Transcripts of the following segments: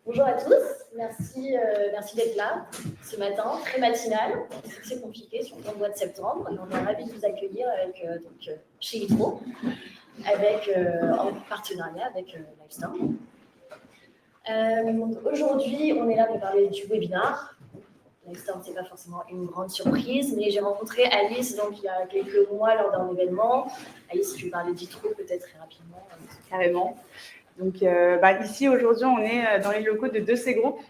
Bonjour à tous, merci d'être là ce matin, très matinal. C'est compliqué, surtout au mois de septembre. On est ravis de vous accueillir chez Litro, en partenariat avec Lifestone. Aujourd'hui, on est là pour parler du webinar. Lifestone, ce n'est pas forcément une grande surprise, mais j'ai rencontré Alice il y a quelques mois lors d'un événement. Alice, si tu veux parler d'Itro peut-être très rapidement. Carrément. Donc, ici, aujourd'hui, on est dans les locaux de 2C Group,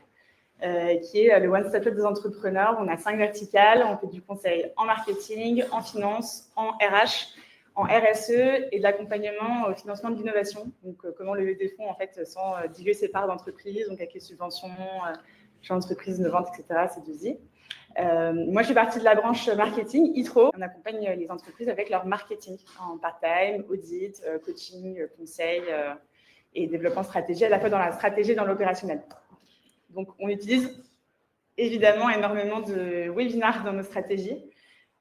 qui est le One Stop Shop des entrepreneurs. On a 5 verticales. On fait du conseil en marketing, en finance, en RH, en RSE et de l'accompagnement au financement de l'innovation. Donc, comment lever des fonds, en fait, sans diluer ses parts d'entreprise, donc avec les subventions, chez l'entreprise innovantes, etc. C'est deux-y. Moi, je fais partie de la branche marketing, Itro. On accompagne les entreprises avec leur marketing en part-time, audit, coaching, conseil et développement stratégie, à la fois dans la stratégie et dans l'opérationnel. Donc, on utilise évidemment énormément de webinars dans nos stratégies.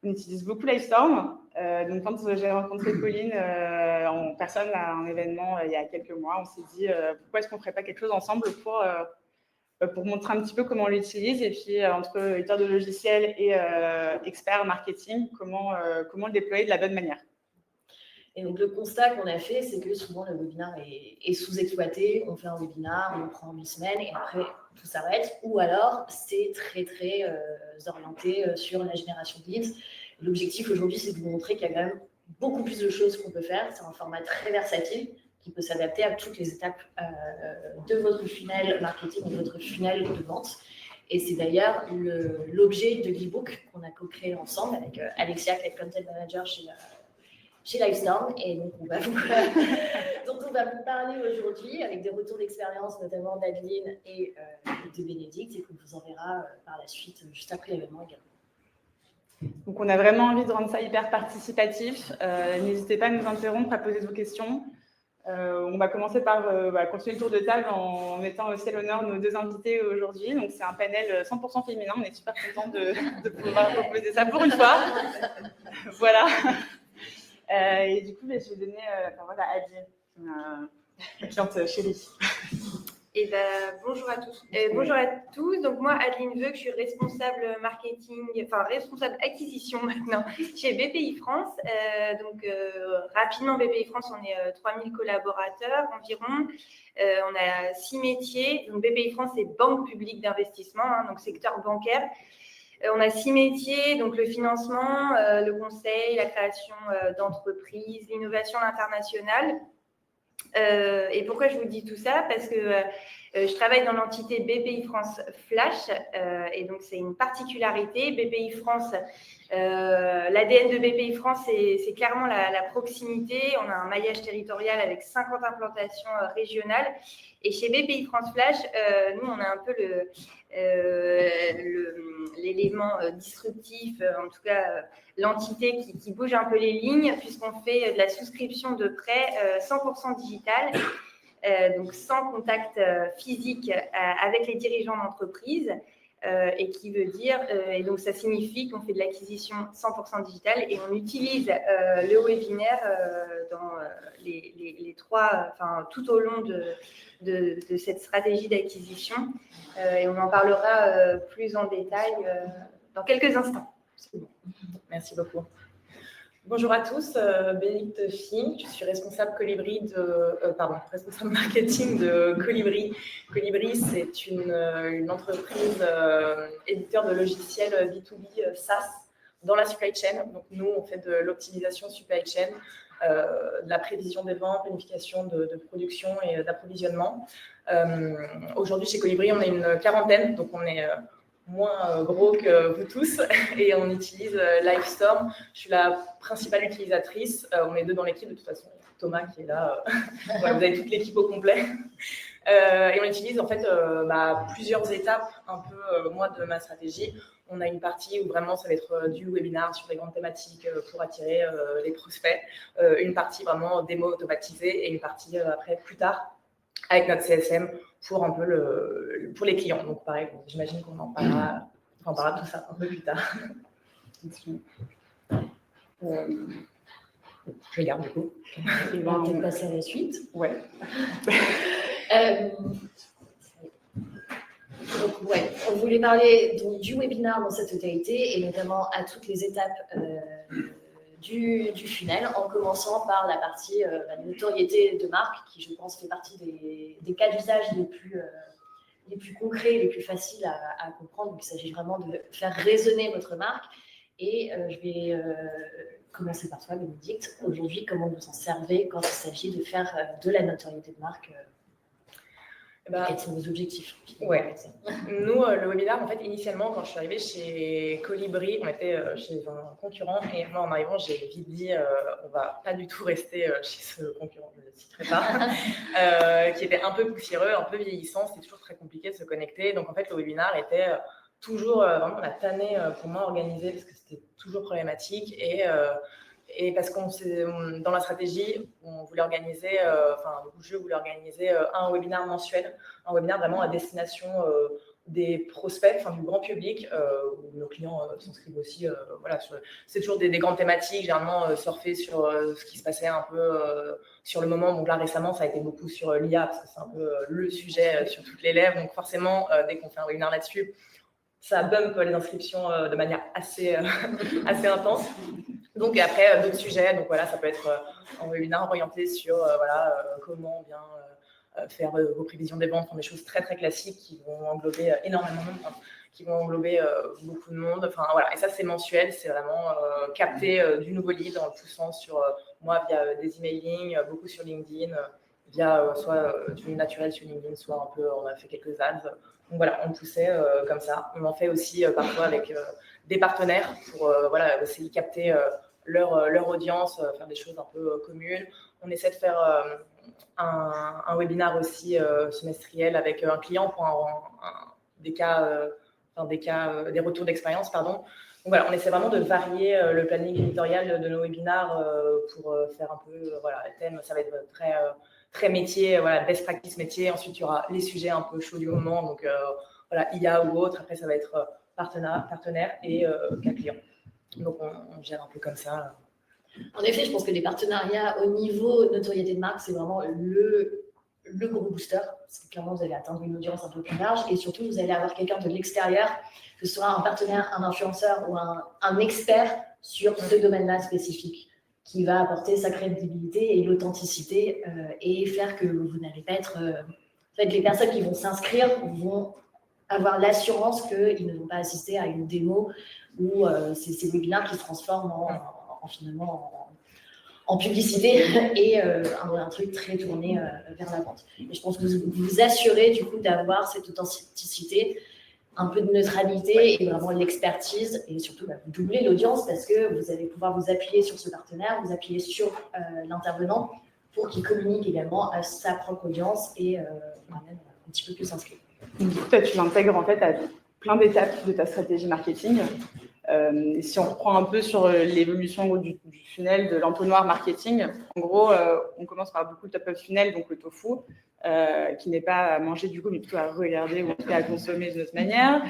On utilise beaucoup Livestorm. Donc, quand j'ai rencontré Pauline en personne à un événement il y a quelques mois, on s'est dit pourquoi est-ce qu'on ne ferait pas quelque chose ensemble pour montrer un petit peu comment on l'utilise et puis entre éditeurs de logiciels et experts marketing, comment le déployer de la bonne manière. Et donc, le constat qu'on a fait, c'est que souvent, le webinar est sous-exploité. On fait un webinar, on le prend en 8 semaines et après, tout s'arrête. Ou alors, c'est très, très orienté sur la génération de leads. L'objectif aujourd'hui, c'est de vous montrer qu'il y a quand même beaucoup plus de choses qu'on peut faire. C'est un format très versatile qui peut s'adapter à toutes les étapes de votre funnel marketing, de votre funnel de vente. Et c'est d'ailleurs l'objet de l'e-book qu'on a co-créé ensemble avec Alexia, qui est Content Manager chez Lifestone, et donc on va vous parler aujourd'hui avec des retours d'expérience, notamment d'Adeline et de Bénédicte, et qu'on vous enverra par la suite, juste après l'événement également. Donc on a vraiment envie de rendre ça hyper participatif. N'hésitez pas à nous interrompre, à poser vos questions. On va commencer par continuer le tour de table en mettant aussi à l'honneur nos 2 invités aujourd'hui. Donc c'est un panel 100% féminin. On est super contents de pouvoir proposer ça pour une fois. Voilà. Et du coup, je vais donner la parole à Adi, ma cliente chérie. Bonjour à tous. Bonjour à tous. Donc moi, Adeline Veuc, je suis responsable marketing, responsable acquisition maintenant chez BPI France. Rapidement, BPI France, on est 3000 collaborateurs environ. On a 6 métiers. Donc BPI France, c'est banque publique d'investissement, donc secteur bancaire. On a 6 métiers, donc le financement, le conseil, la création d'entreprises, l'innovation internationale. Et pourquoi je vous dis tout ça? Parce que je travaille dans l'entité BPI France Flash, et donc c'est une particularité. BPI France, l'ADN de BPI France, c'est clairement la proximité. On a un maillage territorial avec 50 implantations régionales. Et chez BPI France Flash, nous, on a un peu l'élément disruptif, en tout cas l'entité qui bouge un peu les lignes, puisqu'on fait de la souscription de prêts 100% digital, donc sans contact physique avec les dirigeants d'entreprise, et qui veut dire, et donc ça signifie qu'on fait de l'acquisition 100% digitale et on utilise le webinaire dans les 3, tout au long de cette stratégie d'acquisition, et on en parlera plus en détail dans quelques instants. Merci beaucoup. Bonjour à tous, Bénédicte Fink, je suis responsable responsable marketing de Colibri. Colibri, c'est une entreprise éditeur de logiciels B2B SaaS dans la supply chain. Donc nous, on fait de l'optimisation supply chain, de la prévision des ventes, planification de production et d'approvisionnement. Aujourd'hui, chez Colibri, on est une 40aine, donc on est moins gros que vous tous, et on utilise Livestorm. Je suis la principale utilisatrice. On est 2 dans l'équipe, de toute façon. Thomas qui est là. Voilà, vous avez toute l'équipe au complet. Et on utilise en fait plusieurs étapes, un peu moi de ma stratégie. On a une partie où vraiment ça va être du webinar sur des grandes thématiques pour attirer les prospects. Une partie vraiment démo automatisée et une partie après plus tard avec notre CSM pour un peu pour les clients. Donc pareil, j'imagine qu'on en parlera de tout ça un peu plus tard. Je regarde du coup. On va peut-être passer à la suite. Ouais. Ouais, on voulait parler donc, du webinaire dans sa totalité et notamment à toutes les étapes du funnel, en commençant par la partie la notoriété de marque, qui je pense fait partie des cas d'usage les plus concrets, les plus faciles à comprendre. Donc, il s'agit vraiment de faire résonner votre marque. Et je vais commencer par toi, Bénédicte. Aujourd'hui, comment vous en servez quand il s'agit de faire de la notoriété de marque quels sont vos objectifs? Ouais. Nous, le webinaire, en fait, initialement, quand je suis arrivée chez Colibri, on était chez un concurrent et moi, en arrivant, j'ai vite dit on va pas du tout rester chez ce concurrent, je ne le citerai pas, qui était un peu poussiéreux, un peu vieillissant, c'était toujours très compliqué de se connecter. Donc, en fait, le webinaire était toujours vraiment la tannée pour moi organisée parce que c'était toujours problématique et parce qu'on dans la stratégie, on voulait organiser, je voulais organiser un webinaire mensuel, un webinaire vraiment à destination des prospects, du grand public, où nos clients s'inscrivent aussi. Voilà, c'est toujours des grandes thématiques, généralement surfer sur ce qui se passait un peu sur le moment. Donc là, récemment, ça a été beaucoup sur l'IA, parce que c'est un peu le sujet sur toutes les lèvres. Donc forcément, dès qu'on fait un webinaire là-dessus, ça bump les inscriptions de manière assez intense. Donc après, d'autres sujets, donc voilà, ça peut être un webinaire orienté sur comment bien faire vos prévisions des ventes, des choses très très classiques qui vont englober énormément de monde, qui vont englober beaucoup de monde. Enfin voilà, et ça c'est mensuel, c'est vraiment capter du nouveau lead en le poussant sur moi via des emailing, beaucoup sur LinkedIn, via soit du naturel sur LinkedIn, soit un peu, on a fait quelques ads. Donc voilà, on poussait comme ça. On en fait aussi parfois avec des partenaires pour essayer de capter leur audience, faire des choses un peu communes. On essaie de faire un webinaire aussi semestriel avec un client pour des retours d'expérience, pardon. Donc voilà, on essaie vraiment de varier le planning éditorial de nos webinaires pour faire un peu, le thème, ça va être très métier, best practice métier. Ensuite, il y aura les sujets un peu chauds du moment, donc IA ou autre. Après, ça va être partenaire et cas client. Donc, on gère un peu comme ça. En effet, je pense que les partenariats au niveau notoriété de marque, c'est vraiment le gros booster. Parce que clairement, vous allez atteindre une audience un peu plus large et surtout, vous allez avoir quelqu'un de l'extérieur, que ce soit un partenaire, un influenceur ou un expert sur ce domaine-là spécifique, qui va apporter sa crédibilité et l'authenticité et faire que vous n'allez pas être... en fait, les personnes qui vont s'inscrire vont avoir l'assurance qu'ils ne vont pas assister à une démo ou ces webinaires qui se transforment finalement en publicité et un truc très tourné vers la vente. Et je pense que vous vous assurez du coup d'avoir cette authenticité, un peu de neutralité et vraiment l'expertise et surtout vous doublez l'audience parce que vous allez pouvoir vous appuyer sur ce partenaire, vous appuyer sur l'intervenant pour qu'il communique également à sa propre audience et même un petit peu plus inscrit. Toi, tu l'intègres en fait à plein d'étapes de ta stratégie marketing. Si on reprend un peu sur l'évolution du funnel de l'entonnoir marketing, en gros, on commence par beaucoup de top of funnel, donc le tofu, qui n'est pas à manger du coup, mais plutôt à regarder ou en tout cas à consommer de notre manière.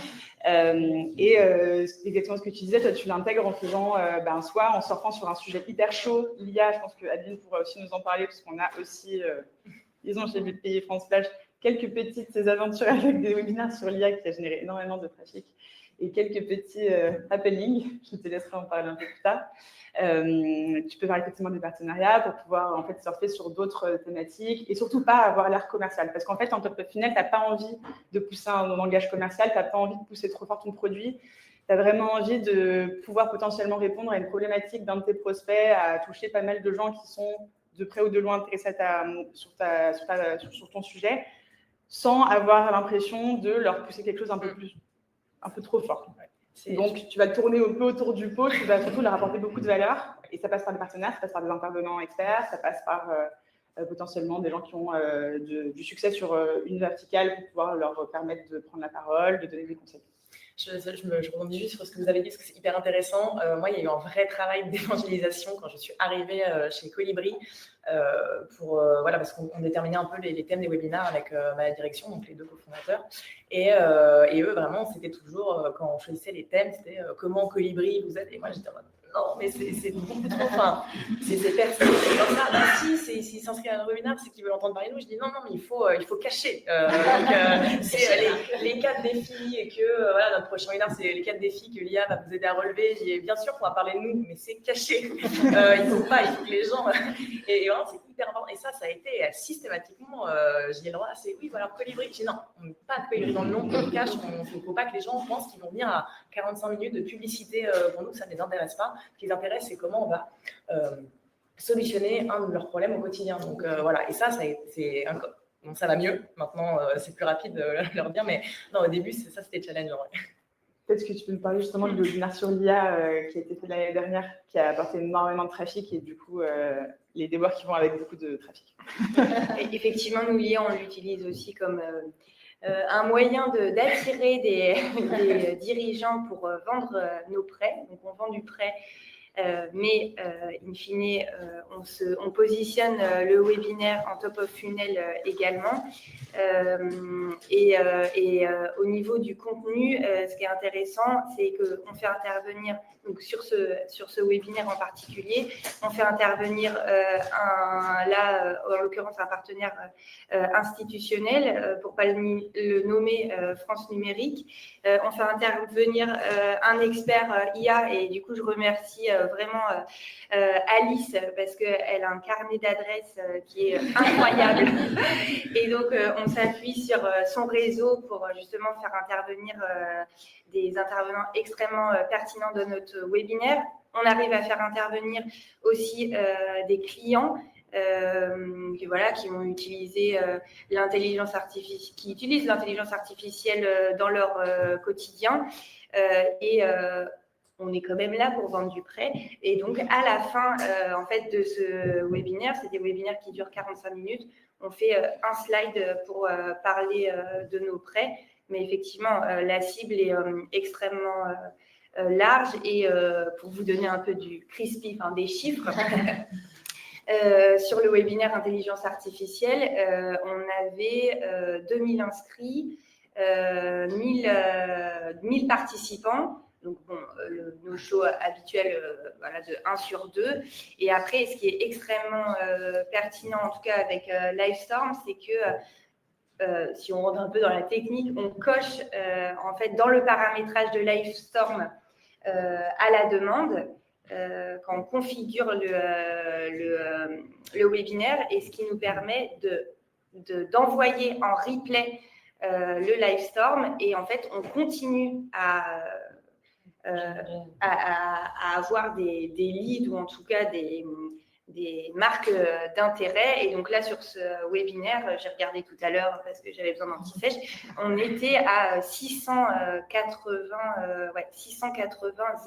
C'est exactement ce que tu disais, toi tu l'intègres en faisant soit en surfant sur un sujet hyper chaud, l'IA, je pense que Adeline pourra aussi nous en parler, parce qu'on a aussi, disons chez BPI France Flash, quelques petites aventures avec des webinaires sur l'IA qui a généré énormément de trafic et quelques petits happenings. Je te laisserai en parler un peu plus tard. Tu peux faire effectivement des partenariats pour pouvoir en fait surfer sur d'autres thématiques et surtout pas avoir l'air commercial. Parce qu'en fait, en top of funnel, tu n'as pas envie de pousser un langage commercial, tu n'as pas envie de pousser trop fort ton produit. Tu as vraiment envie de pouvoir potentiellement répondre à une problématique d'un de tes prospects, à toucher pas mal de gens qui sont de près ou de loin intéressés sur ton sujet, sans avoir l'impression de leur pousser quelque chose un peu trop fort. Donc, tu vas tourner un peu autour du pot, tu vas surtout leur apporter beaucoup de valeur. Et ça passe par des partenaires, ça passe par des intervenants experts, ça passe par potentiellement des gens qui ont du succès sur une verticale pour pouvoir leur permettre de prendre la parole, de donner des conseils. Je rebondis juste sur ce que vous avez dit, parce que c'est hyper intéressant. Moi, il y a eu un vrai travail d'évangélisation quand je suis arrivée chez Colibri, parce qu'on déterminait un peu les thèmes des webinaires avec ma direction, donc les deux cofondateurs. Et eux, vraiment, c'était toujours, quand on choisissait les thèmes, c'était comment Colibri vous aide. Et moi, j'étais en mode, non, mais c'est beaucoup trop. Enfin, c'est personne. Comme ça, bah, s'il s'inscrit à un webinaire, c'est qu'il veut entendre parler de nous. Je dis non, mais il faut cacher. C'est les 4 défis et que voilà, notre prochain webinaire, c'est les 4 défis que l'IA va vous aider à relever. Je dis, bien sûr qu'on va parler de nous, mais c'est caché. Il faut que les gens. Et vraiment, c'est hyper important. Et ça a été systématiquement. J'ai le droit, c'est oui, voilà, Colibri. Je dis non, on met pas de Colibri dans le nom, on le cache. Il ne faut pas que les gens pensent qu'ils vont venir à 45 minutes de publicité pour nous, ça ne les intéresse pas. Ce qui les intéresse, c'est comment on va solutionner un de leurs problèmes au quotidien. Donc voilà, et ça bon, ça va mieux. Maintenant, c'est plus rapide de leur dire, mais non, au début, c'était challengeant. Ouais. Peut-être que tu peux nous parler justement du webinaire sur l'IA qui a été fait l'année dernière, qui a apporté énormément de trafic et du coup, les déboires qui vont avec beaucoup de trafic. Et effectivement, nous, l'IA, on l'utilise aussi comme un moyen d'attirer des dirigeants pour vendre nos prêts. Donc, on vend du prêt. Mais in fine, on positionne le webinaire en top of funnel également. Et au niveau du contenu, ce qui est intéressant, c'est qu'on fait intervenir, donc sur ce webinaire en particulier, on fait intervenir en l'occurrence un partenaire institutionnel, pour ne pas le nommer, France Numérique. On fait intervenir un expert IA et du coup, je remercie vraiment Alice parce qu'elle a un carnet d'adresses qui est incroyable. Et donc, on s'appuie sur son réseau pour justement faire intervenir des intervenants extrêmement pertinents de notre webinaire. On arrive à faire intervenir aussi des clients qui vont utiliser l'intelligence artificielle dans leur quotidien. On est quand même là pour vendre du prêt. Et donc, à la fin en fait, de ce webinaire, c'est des webinaires qui durent 45 minutes, on fait un slide pour parler de nos prêts. Mais effectivement, la cible est extrêmement large. Et pour vous donner un peu du crispy, enfin des chiffres, sur le webinaire intelligence artificielle, on avait 2000 inscrits, 1000 participants. Donc, bon, nos shows habituels de 1 sur 2. Et après, ce qui est extrêmement pertinent, en tout cas avec Livestorm, c'est que si on rentre un peu dans la technique, on coche en fait dans le paramétrage de Livestorm à la demande quand on configure le webinaire, et ce qui nous permet d'envoyer en replay le Livestorm, et en fait, on continue à avoir des leads ou en tout cas des marques d'intérêt. Et donc là, sur ce webinaire, j'ai regardé tout à l'heure parce que j'avais besoin d'anti-sèche, on était à 680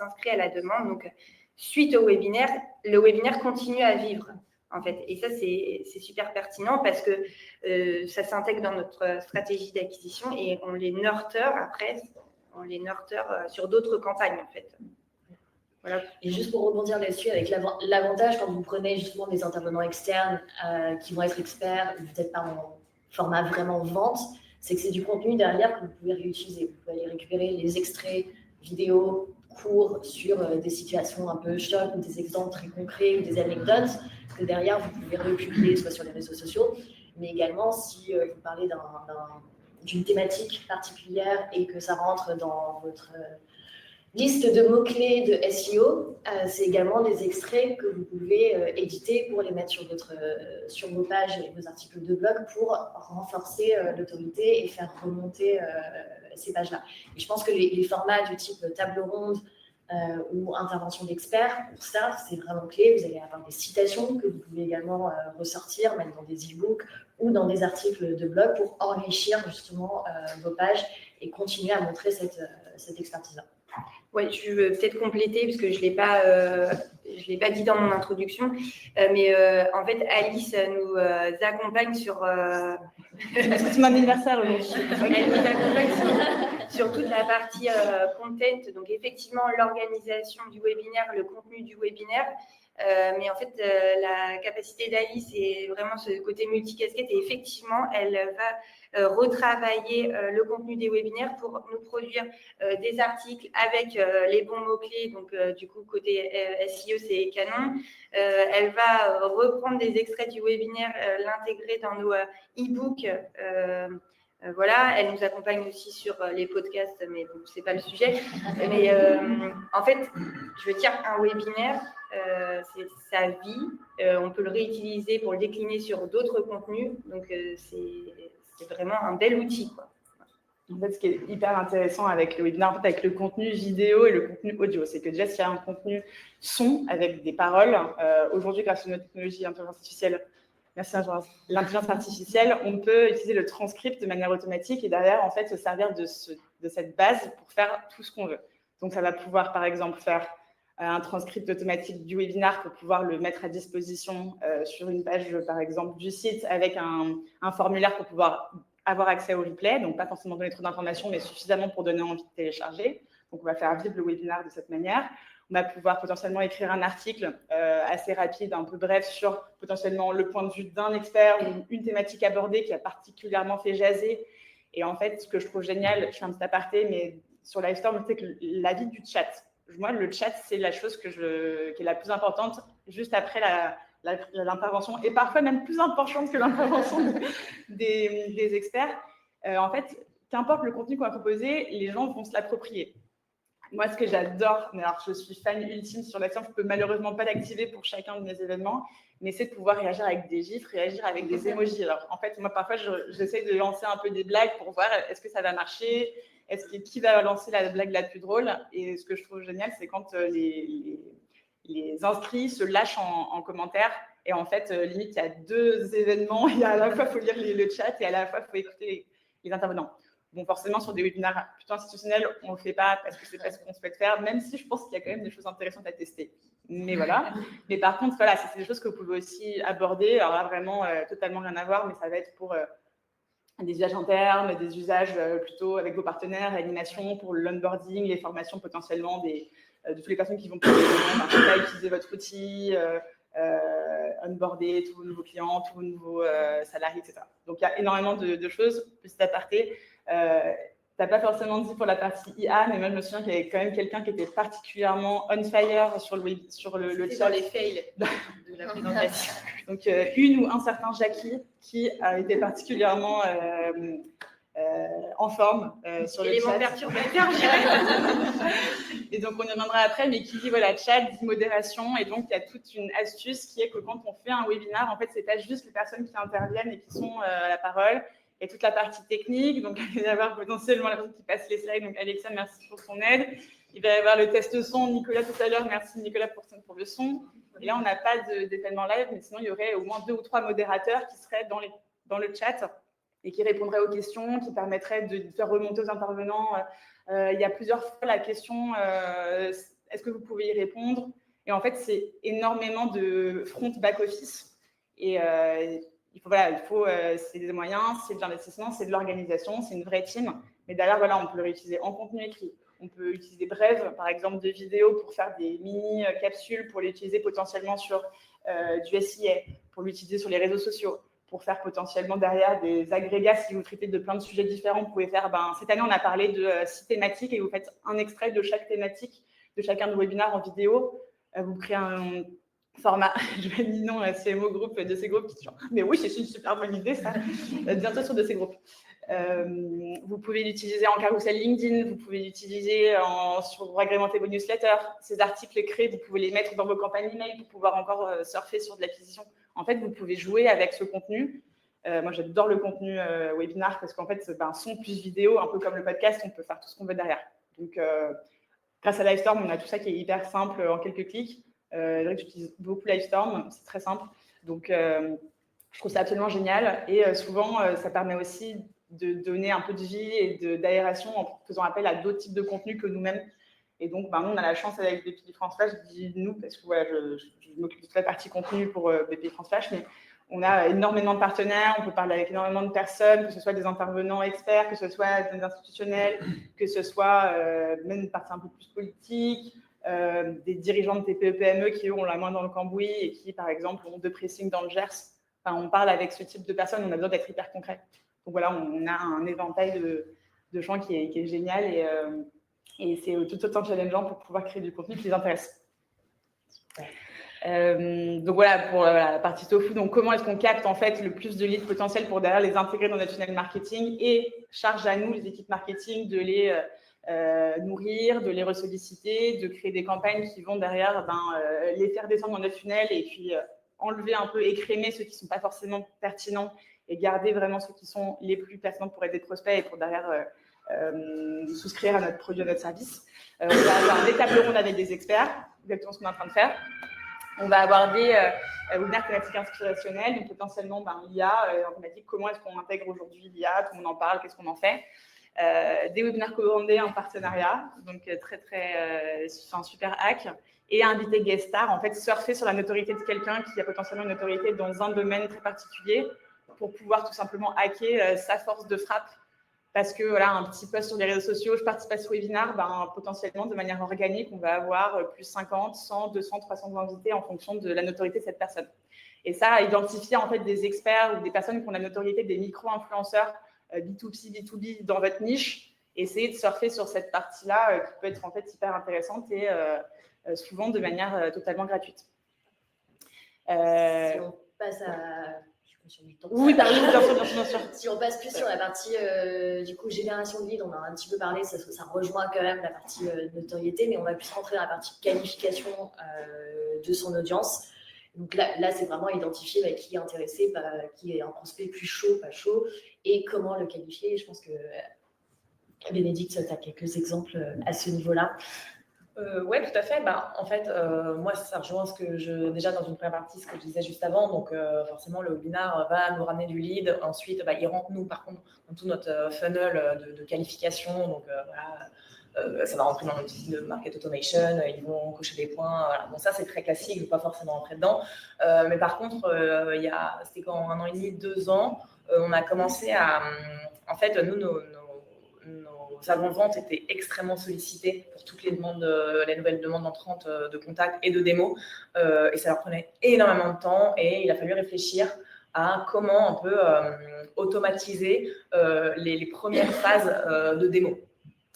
inscrits à la demande. Donc, suite au webinaire, le webinaire continue à vivre, en fait. Et ça, c'est super pertinent parce que ça s'intègre dans notre stratégie d'acquisition et on les nurture après. On les nurture sur d'autres campagnes, en fait. Voilà. Et juste pour rebondir là-dessus, avec l'avantage quand vous prenez justement des intervenants externes qui vont être experts, peut-être pas en format vraiment vente, c'est que c'est du contenu derrière que vous pouvez réutiliser. Vous pouvez aller récupérer les extraits vidéo, courts sur des situations un peu choc ou des exemples très concrets ou des anecdotes que derrière vous pouvez republier soit sur les réseaux sociaux, mais également si vous parlez d'une thématique particulière et que ça rentre dans votre liste de mots-clés de SEO, c'est également des extraits que vous pouvez éditer pour les mettre sur vos pages et vos articles de blog pour renforcer l'autorité et faire remonter ces pages-là. Et je pense que les formats du type table ronde ou intervention d'experts, pour ça, c'est vraiment clé. Vous allez avoir des citations que vous pouvez également ressortir, même dans des e-books ou dans des articles de blog pour enrichir justement vos pages et continuer à montrer cette expertise-là. Oui, je veux peut-être compléter parce que je l'ai pas dit dans mon introduction, mais en fait, Alice nous accompagne sur. Est-ce que c'est mon anniversaire aujourd'hui? Elle nous accompagne sur toute la partie content, donc effectivement l'organisation du webinaire, le contenu du webinaire. Mais en fait, la capacité d'Alice est vraiment ce côté multicasquette et effectivement, elle va retravailler le contenu des webinaires pour nous produire des articles avec les bons mots-clés. Donc, du coup, côté SEO, c'est canon. Elle va reprendre des extraits du webinaire, l'intégrer dans nos e-books. Voilà, elle nous accompagne aussi sur les podcasts, mais bon, c'est pas le sujet. Mais en fait, je veux dire, un webinaire, c'est sa vie. On peut le réutiliser pour le décliner sur d'autres contenus. Donc, c'est vraiment un bel outil, quoi. En fait, ce qui est hyper intéressant avec le webinaire, en fait, avec le contenu vidéo et le contenu audio, c'est que déjà, s'il y a un contenu son avec des paroles, aujourd'hui, grâce à nos technologies d'intelligence artificielle, merci à l'intelligence artificielle, on peut utiliser le transcript de manière automatique et derrière, en fait, se servir de cette base pour faire tout ce qu'on veut. Donc, ça va pouvoir, par exemple, faire un transcript automatique du webinaire pour pouvoir le mettre à disposition sur une page, par exemple, du site avec un formulaire pour pouvoir avoir accès au replay, donc pas forcément donner trop d'informations, mais suffisamment pour donner envie de télécharger. Donc, on va faire vivre le webinaire de cette manière. On va pouvoir potentiellement écrire un article assez rapide, un peu bref, sur potentiellement le point de vue d'un expert ou une thématique abordée qui a particulièrement fait jaser. Et en fait, ce que je trouve génial, je fais un petit aparté, mais sur Livestorm, c'est que l'avis du chat. Moi, le chat, c'est la chose qui est la plus importante, juste après l'intervention, et parfois même plus importante que l'intervention des experts. En fait, qu'importe le contenu qu'on va proposer, les gens vont se l'approprier. Moi, ce que j'adore, mais alors je suis fan ultime sur l'action, je ne peux malheureusement pas l'activer pour chacun de mes événements, mais c'est de pouvoir réagir avec des gifs, réagir avec des emojis. Alors, en fait, moi, parfois, j'essaie de lancer un peu des blagues pour voir est-ce que ça va marcher, qui va lancer la blague la plus drôle. Et ce que je trouve génial, c'est quand les inscrits se lâchent en commentaire. Et en fait, limite, il y a 2 événements. Il y a à la fois, il faut lire le chat et à la fois, il faut écouter les intervenants. Bon, forcément, sur des webinaires plutôt institutionnels, on ne le fait pas parce que c'est pas ce qu'on souhaite faire, même si je pense qu'il y a quand même des choses intéressantes à tester. Mais voilà. Mais par contre, voilà, c'est des choses que vous pouvez aussi aborder. Alors là, vraiment, totalement rien à voir, mais ça va être pour des usages internes, des usages plutôt avec vos partenaires, l'animation pour l'onboarding, les formations potentiellement de toutes les personnes qui vont pouvoir utiliser votre outil, onboarder tous vos nouveaux clients, tous vos nouveaux salariés, etc. Donc, il y a énormément de choses. Petit aparté, tu n'as pas forcément dit pour la partie IA, mais moi, je me souviens qu'il y avait quand même quelqu'un qui était particulièrement on fire sur le chat. Sur les fails de la présentation. Donc, une ou un certain Jackie qui a été particulièrement en forme sur le chat. Élément perturbateur, je dirais. Et donc, on y reviendra après, mais qui dit voilà, chat, dit modération. Et donc, il y a toute une astuce qui est que quand on fait un webinaire, en fait, ce n'est pas juste les personnes qui interviennent et qui sont à la parole. Et toute la partie technique. Donc, il va y avoir potentiellement la personne qui passe les slides. Donc, Alexia, merci pour ton aide. Il va y avoir le test son. Nicolas, tout à l'heure, merci Nicolas pour le son. Et là, on n'a pas d'événement live, mais sinon, il y aurait au moins 2 ou 3 modérateurs qui seraient dans le chat et qui répondraient aux questions, qui permettraient de faire remonter aux intervenants. Il y a plusieurs fois la question est-ce que vous pouvez y répondre? Et en fait, c'est énormément de front back-office. Et c'est des moyens, c'est de l'investissement, c'est de l'organisation, c'est une vraie team. Mais derrière, voilà, on peut le réutiliser en contenu écrit. On peut utiliser des brèves, par exemple, de vidéos pour faire des mini-capsules, pour l'utiliser potentiellement sur du SIA, pour l'utiliser sur les réseaux sociaux, pour faire potentiellement derrière des agrégats. Si vous traitez de plein de sujets différents, vous pouvez faire, cette année, on a parlé de 6 thématiques et vous faites un extrait de chaque thématique, de chacun de vos webinaires en vidéo. Vous créez un format, je vais dire non, CMO groupe de ces groupes qui disent mais oui, c'est une super bonne idée, ça. Bientôt sur de ces groupes. Vous pouvez l'utiliser en carousel LinkedIn, vous pouvez l'utiliser pour agrémenter vos newsletters. Ces articles créés, vous pouvez les mettre dans vos campagnes email pour pouvoir encore surfer sur de l'acquisition. En fait, vous pouvez jouer avec ce contenu. Moi, j'adore le contenu webinar parce qu'en fait, son plus vidéo, un peu comme le podcast, on peut faire tout ce qu'on veut derrière. Donc, grâce à Livestorm, on a tout ça qui est hyper simple en quelques clics. J'utilise beaucoup Livestorm, c'est très simple. Donc, je trouve ça absolument génial. Et souvent, ça permet aussi de donner un peu de vie et d'aération en faisant appel à d'autres types de contenus que nous-mêmes. Et donc, nous, on a la chance avec BPI France Flash, je dis nous, parce que voilà, je m'occupe de toute la partie contenu pour BPI France Flash, mais on a énormément de partenaires, on peut parler avec énormément de personnes, que ce soit des intervenants experts, que ce soit des institutionnels, que ce soit même une partie un peu plus politique, des dirigeants de TPE-PME qui ont la main dans le cambouis et qui, par exemple, ont 2 pressings dans le Gers. Enfin, on parle avec ce type de personnes, on a besoin d'être hyper concret. Donc voilà, on a un éventail de gens qui est génial et c'est tout autant challengeant pour pouvoir créer du contenu qui les intéresse. Donc voilà pour la partie tofu. Donc comment est-ce qu'on capte en fait le plus de leads potentiels pour derrière les intégrer dans notre tunnel marketing et charge à nous les équipes marketing de les nourrir, de les ressolliciter, de créer des campagnes qui vont derrière les faire descendre dans notre tunnel et puis enlever un peu, écrémer ceux qui ne sont pas forcément pertinents et garder vraiment ceux qui sont les plus pertinents pour être des prospects et pour derrière souscrire à notre produit, à notre service. On va avoir des tables rondes avec des experts, exactement ce qu'on est en train de faire. On va avoir des webinaires thématiques inspirationnels, donc potentiellement l'IA, informatique, comment est-ce qu'on intègre aujourd'hui l'IA, tout le monde en parle, qu'est-ce qu'on en fait. Des webinaires co-brandés en partenariat, donc super hack, et inviter guest star, en fait, surfer sur la notoriété de quelqu'un qui a potentiellement une notoriété dans un domaine très particulier pour pouvoir tout simplement hacker sa force de frappe. Parce que voilà, un petit post sur les réseaux sociaux, je participe à ce webinaire, potentiellement de manière organique, on va avoir plus 50, 100, 200, 300 invités en fonction de la notoriété de cette personne. Et ça, identifier en fait des experts ou des personnes qui ont la notoriété des micro-influenceurs B2C, B2B dans votre niche, essayer de surfer sur cette partie-là qui peut être en fait hyper intéressante et souvent de manière totalement gratuite. Si on passe à... Sur du temps. Oui, bien sûr. Si on passe plus sur la partie du coup génération de leads, on en a un petit peu parlé, ça rejoint quand même la partie notoriété, mais on va plus rentrer dans la partie qualification de son audience. Donc là c'est vraiment identifier qui est intéressé, qui est un prospect plus chaud, pas chaud, et comment le qualifier. Je pense que Bénédicte, tu as quelques exemples à ce niveau-là. Oui, tout à fait. En fait, moi, ça rejoint déjà dans une première partie, ce que je disais juste avant. Donc, forcément, le webinar va nous ramener du lead. Ensuite, il rentre, nous, par contre, dans tout notre funnel de qualification. Donc, voilà, ça va rentrer dans l'outil de market automation. Ils vont cocher des points. Voilà. Bon, ça, c'est très classique. Je ne veux pas forcément rentrer dedans. Mais par contre, c'était quand 1 an et demi, 2 ans, on a commencé à… En fait, nous, nos avant-ventes étaient extrêmement sollicités pour toutes les nouvelles demandes entrantes de contact et de démo. Et ça leur prenait énormément de temps et il a fallu réfléchir à comment on peut automatiser les premières phases de démo.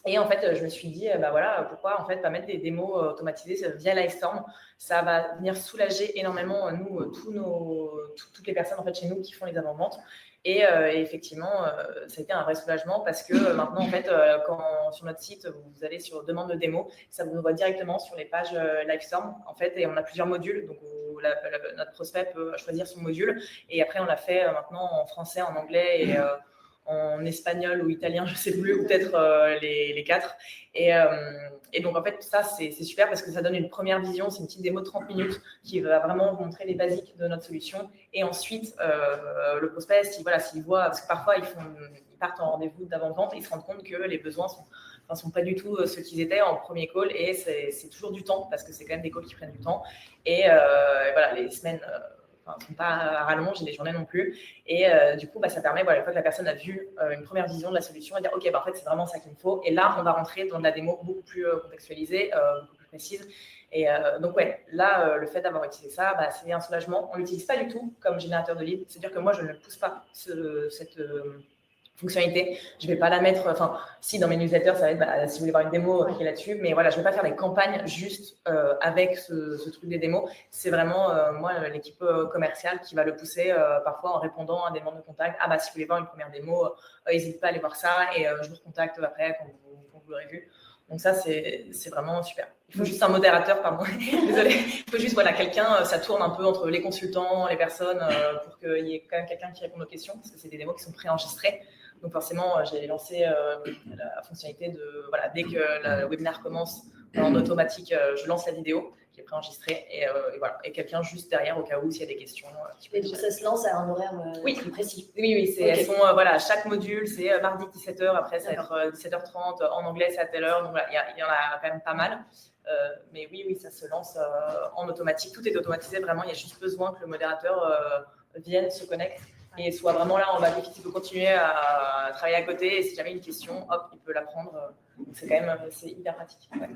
Et en fait, je me suis dit, voilà, pourquoi en fait pas mettre des démos automatisées via Livestorm. Ça va venir soulager énormément nous, toutes les personnes en fait chez nous qui font les avant-ventes. Et effectivement, ça a été un vrai soulagement parce que maintenant, en fait, quand sur notre site, vous allez sur demande de démo, ça vous envoie directement sur les pages Livestorm, en fait, et on a plusieurs modules. Donc, notre prospect peut choisir son module. Et après, on l'a fait maintenant en français, en anglais et en espagnol ou italien, je ne sais plus, ou peut-être les 4. Et donc, en fait, ça, c'est super parce que ça donne une première vision. C'est une petite démo de 30 minutes qui va vraiment vous montrer les basiques de notre solution. Et ensuite, le prospect, s'il voit, parce que parfois, ils partent en rendez-vous d'avant-vente et ils se rendent compte que les besoins sont pas du tout ceux qu'ils étaient en premier call. Et c'est toujours du temps parce que c'est quand même des calls qui prennent du temps. Et voilà, les semaines… ne sont pas à rallonge et les journées non plus. Et du coup, ça permet, une fois que la personne a vu une première vision de la solution, à dire OK, en fait, c'est vraiment ça qu'il me faut. Et là, on va rentrer dans de la démo beaucoup plus contextualisée, beaucoup plus précise. Et donc, là, le fait d'avoir utilisé ça, c'est un soulagement. On ne l'utilise pas du tout comme générateur de lead. C'est-à-dire que moi, je ne pousse pas cette fonctionnalité. Je ne vais pas la mettre, si dans mes newsletters, ça va être, si vous voulez voir une démo, cliquez là-dessus, mais voilà, je ne vais pas faire des campagnes juste avec ce truc des démos. C'est vraiment, moi, l'équipe commerciale qui va le pousser parfois en répondant à des demandes de contact. Si vous voulez voir une première démo, n'hésitez pas à aller voir ça et je vous recontacte après quand vous l'aurez vu. Donc ça, c'est vraiment super. Il faut juste un modérateur, pardon, désolée. Il faut juste, quelqu'un, ça tourne un peu entre les consultants, les personnes, pour qu'il y ait quand même quelqu'un qui réponde aux questions, parce que c'est des démos qui sont préenregistrées. Donc forcément, j'ai lancé la fonctionnalité de, dès que le webinaire commence, en automatique, je lance la vidéo qui est préenregistrée et voilà. Et quelqu'un juste derrière au cas où s'il y a des questions. Et donc ça se lance à un horaire plus précis. Oui, elles sont, chaque module, c'est mardi 17h, après ça va être 17h30, en anglais c'est à telle heure, donc il y en a quand même pas mal. Mais oui, ça se lance en automatique, tout est automatisé vraiment, il y a juste besoin que le modérateur vienne, se connecte et soit vraiment là en back-office, il peut continuer à travailler à côté et si jamais une question, hop, il peut la prendre. Donc c'est quand même, c'est hyper pratique. Ouais.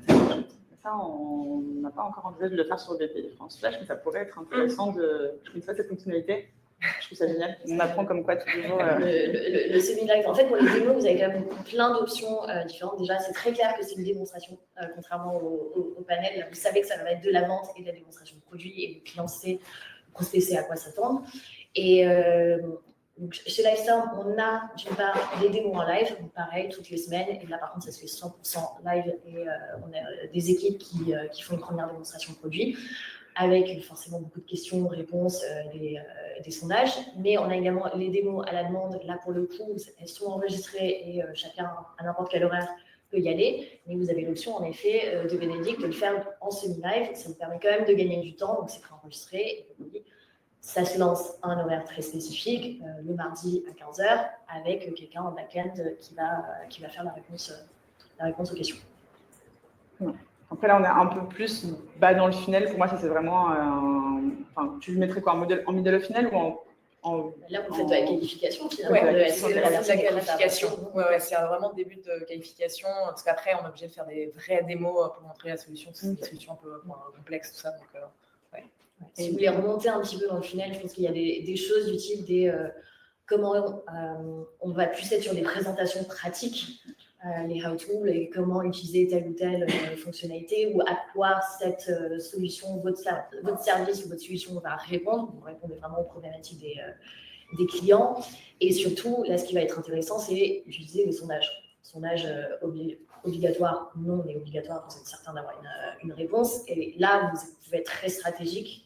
Ça, on n'a pas encore envisagé de le faire sur BPI France Flash, mais ça pourrait être intéressant de... Je connais pas cette fonctionnalité. Je trouve ça génial. On apprend comme quoi tous les jours. Le semi-live. En fait, pour les démos, vous avez quand même plein d'options différentes. Déjà, c'est très clair que c'est une démonstration, contrairement au panel. Là, vous savez que ça va être de la vente et de la démonstration de produits, et le client sait, le prospect sait à quoi s'attendre. Et donc, chez Lifestyle, on a d'une part des démos en live, donc pareil, toutes les semaines. Et là, par contre, ça se fait 100% live. Et on a des équipes qui font une première démonstration de produits, avec forcément beaucoup de questions, réponses, des sondages. Mais on a également les démos à la demande. Là, pour le coup, elles sont enregistrées et chacun, à n'importe quel horaire, peut y aller. Mais vous avez l'option, en effet, de Bénédicte, de le faire en semi-live. Ça vous permet quand même de gagner du temps. Donc, c'est préenregistré. Ça se lance à un horaire très spécifique, le mardi à 15h, avec quelqu'un en back-end qui va faire la réponse aux questions. Après, là, on est un peu plus bas dans le funnel. Pour moi, ça, c'est vraiment... Enfin, tu mettrais quoi, en middle of funnel ou Là, vous faites de la qualification, finalement. Ouais, c'est de la qualification. Ouais, c'est vraiment le début de qualification, parce qu'après, on est obligé de faire des vraies démos pour montrer la solution. C'est des solutions un peu complexes, tout ça. Donc, ouais. Si vous voulez remonter un petit peu dans le funnel, je pense qu'il y a des choses du type comment on va plus être sur des présentations pratiques, les how-to, comment utiliser telle ou telle fonctionnalité, ou à quoi cette solution, votre service ou votre solution va répondre. Vous répondez vraiment aux problématiques des clients. Et surtout, là, ce qui va être intéressant, c'est utiliser les sondages. Sondage obligatoire, non, mais obligatoire, vous êtes certain d'avoir une réponse. Et là, vous pouvez être très stratégique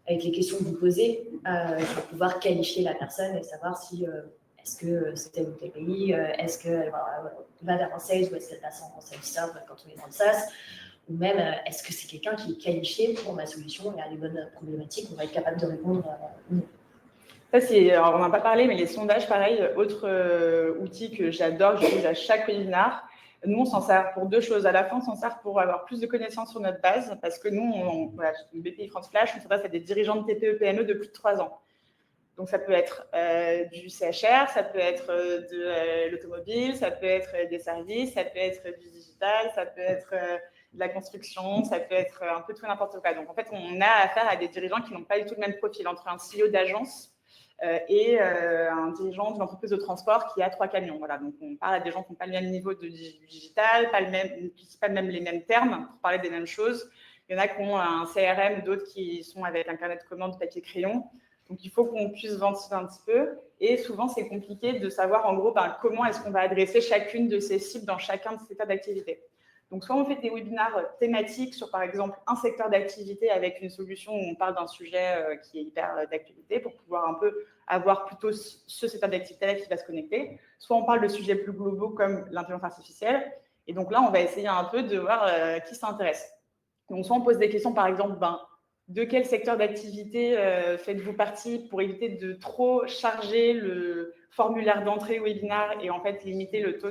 avec les questions que vous posez pour pouvoir qualifier la personne et savoir si est-ce que c'est tel ou tel pays, est-ce qu'elle va vers un sales ou est-ce qu'elle passe en self-serve quand on est dans le SaaS, ou même est-ce que c'est quelqu'un qui est qualifié pour ma solution et a les bonnes problématiques, on va être capable de répondre. Ça, alors, on n'en a pas parlé, mais les sondages, pareil, autre outil que j'adore, que j'utilise à chaque webinaire. Nous, on s'en sert pour deux choses. À la fin, on s'en sert pour avoir plus de connaissances sur notre base, parce que nous, voilà, BPI France Flash, on s'adresse à des dirigeants de TPE-PME de plus de 3 ans. Donc, ça peut être du CHR, ça peut être de l'automobile, ça peut être des services, ça peut être du digital, ça peut être de la construction, ça peut être un peu tout n'importe quoi. Donc, en fait, on a affaire à des dirigeants qui n'ont pas du tout le même profil entre un CEO d'agence et un dirigeant d'une entreprise de transport qui a 3 camions. Voilà, donc on parle à des gens qui n'ont pas le même niveau de digital, pas même les mêmes termes pour parler des mêmes choses. Il y en a qui ont un CRM, d'autres qui sont avec un carnet de commandes papier-crayon. Donc, il faut qu'on puisse ventiler un petit peu. Et souvent, c'est compliqué de savoir, en gros, comment est-ce qu'on va adresser chacune de ces cibles dans chacun de ces cas d'activité. Donc, soit on fait des webinaires thématiques sur, par exemple, un secteur d'activité avec une solution où on parle d'un sujet qui est hyper d'actualité pour pouvoir un peu avoir plutôt ce secteur d'activité-là qui va se connecter. Soit on parle de sujets plus globaux comme l'intelligence artificielle. Et donc là, on va essayer un peu de voir qui s'intéresse. Donc, soit on pose des questions, par exemple, de quel secteur d'activité faites-vous partie pour éviter de trop charger le formulaire d'entrée au webinaire et en fait limiter le taux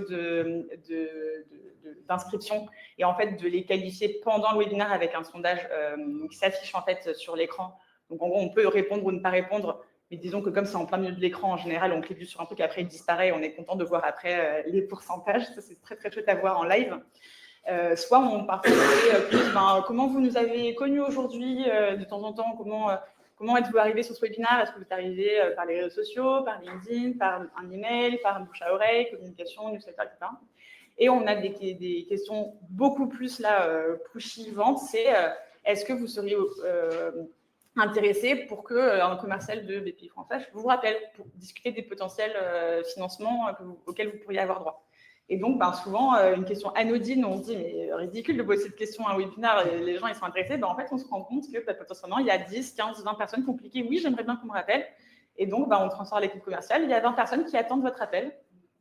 d'inscription et en fait de les qualifier pendant le webinaire avec un sondage qui s'affiche en fait sur l'écran. Donc en gros, on peut répondre ou ne pas répondre, mais disons que comme c'est en plein milieu de l'écran, en général, on clique juste sur un truc, après il disparaît, on est content de voir après les pourcentages. Ça, c'est très très chouette à voir en live. Soit on parfois plus comment vous nous avez connus aujourd'hui de temps en temps, comment êtes-vous arrivé sur ce webinaire? Est-ce que vous êtes arrivé par les réseaux sociaux, par LinkedIn, par un email, par bouche à oreille, communication, newsletter, etc. Et on a des questions beaucoup plus pushy-vantes, c'est est-ce que vous seriez intéressé pour qu'un commercial de BPI France Flash vous rappelle pour discuter des potentiels financements auxquels vous pourriez avoir droit. Et donc, souvent, une question anodine, on se dit, mais ridicule de poser cette question à un webinaire, les gens, ils sont intéressés. En fait, on se rend compte que potentiellement, il y a 10, 15, 20 personnes qui ont cliqué, oui, j'aimerais bien qu'on me rappelle. Et donc, on transfère l'équipe commerciale. Il y a 20 personnes qui attendent votre appel.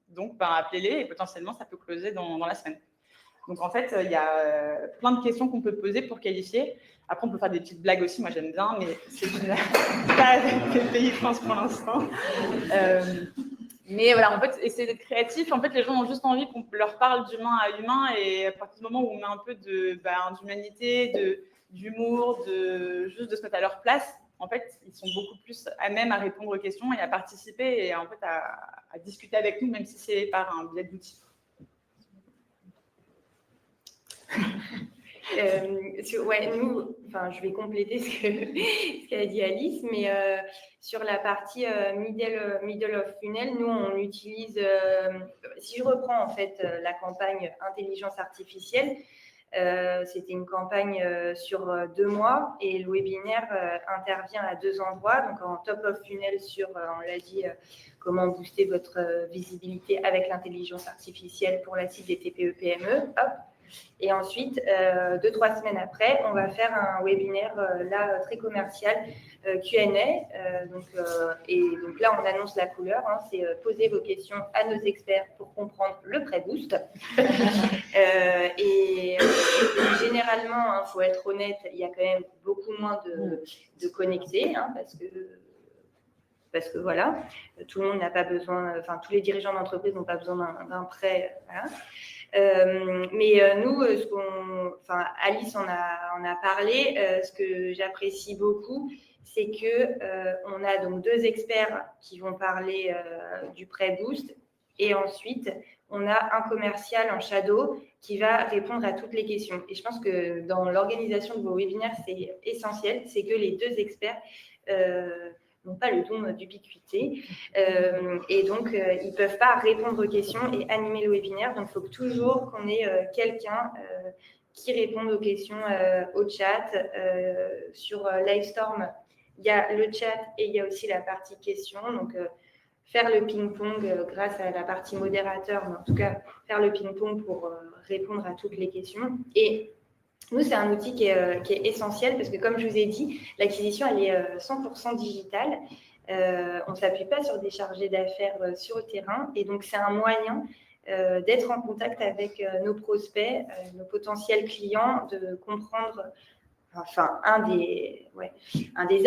Donc, appelez-les et potentiellement, ça peut closer dans la semaine. Donc, en fait, il y a plein de questions qu'on peut poser pour qualifier. Après, on peut faire des petites blagues aussi. Moi, j'aime bien, mais c'est pas avec BPI France pour l'instant. Mais voilà, en fait, essayer d'être créatif. En fait, les gens ont juste envie qu'on leur parle d'humain à humain. Et à partir du moment où on met un peu d'humanité, d'humour, juste de se mettre à leur place, en fait, ils sont beaucoup plus à même à répondre aux questions et à participer et en fait à discuter avec nous, même si c'est par un biais d'outils. Nous, enfin, je vais compléter ce qu'a dit Alice, mais sur la partie middle of funnel, nous, on utilise, si je reprends en fait la campagne intelligence artificielle, c'était une campagne sur 2 mois et le webinaire intervient à 2 endroits, donc en top of funnel sur, on l'a dit, comment booster votre visibilité avec l'intelligence artificielle pour la cible des TPE-PME, hop. Et ensuite, 2-3 semaines après, on va faire un webinaire là très commercial, Q&A. Et donc là, on annonce la couleur. C'est poser vos questions à nos experts pour comprendre le pré-boost. Généralement, faut être honnête, il y a quand même beaucoup moins de connectés, parce que voilà, tout le monde n'a pas besoin, enfin tous les dirigeants d'entreprise n'ont pas besoin d'un prêt. Voilà. Nous, Alice en a parlé. Ce que j'apprécie beaucoup, c'est que on a donc 2 experts qui vont parler du pré-boost, et ensuite on a un commercial en shadow qui va répondre à toutes les questions. Et je pense que dans l'organisation de vos webinaires, c'est essentiel, c'est que les 2 experts n'ont pas le don d'ubiquité, et donc ils ne peuvent pas répondre aux questions et animer le webinaire. Donc, il faut toujours qu'on ait quelqu'un qui réponde aux questions au chat. Sur Livestorm, il y a le chat et il y a aussi la partie questions. Donc, faire le ping-pong grâce à la partie modérateur, mais en tout cas, faire le ping-pong pour répondre à toutes les questions. Et nous, c'est un outil qui est essentiel parce que, comme je vous ai dit, l'acquisition, elle est 100% digitale. On ne s'appuie pas sur des chargés d'affaires sur le terrain. Et donc, c'est un moyen d'être en contact avec nos prospects, nos potentiels clients, de comprendre, enfin, un des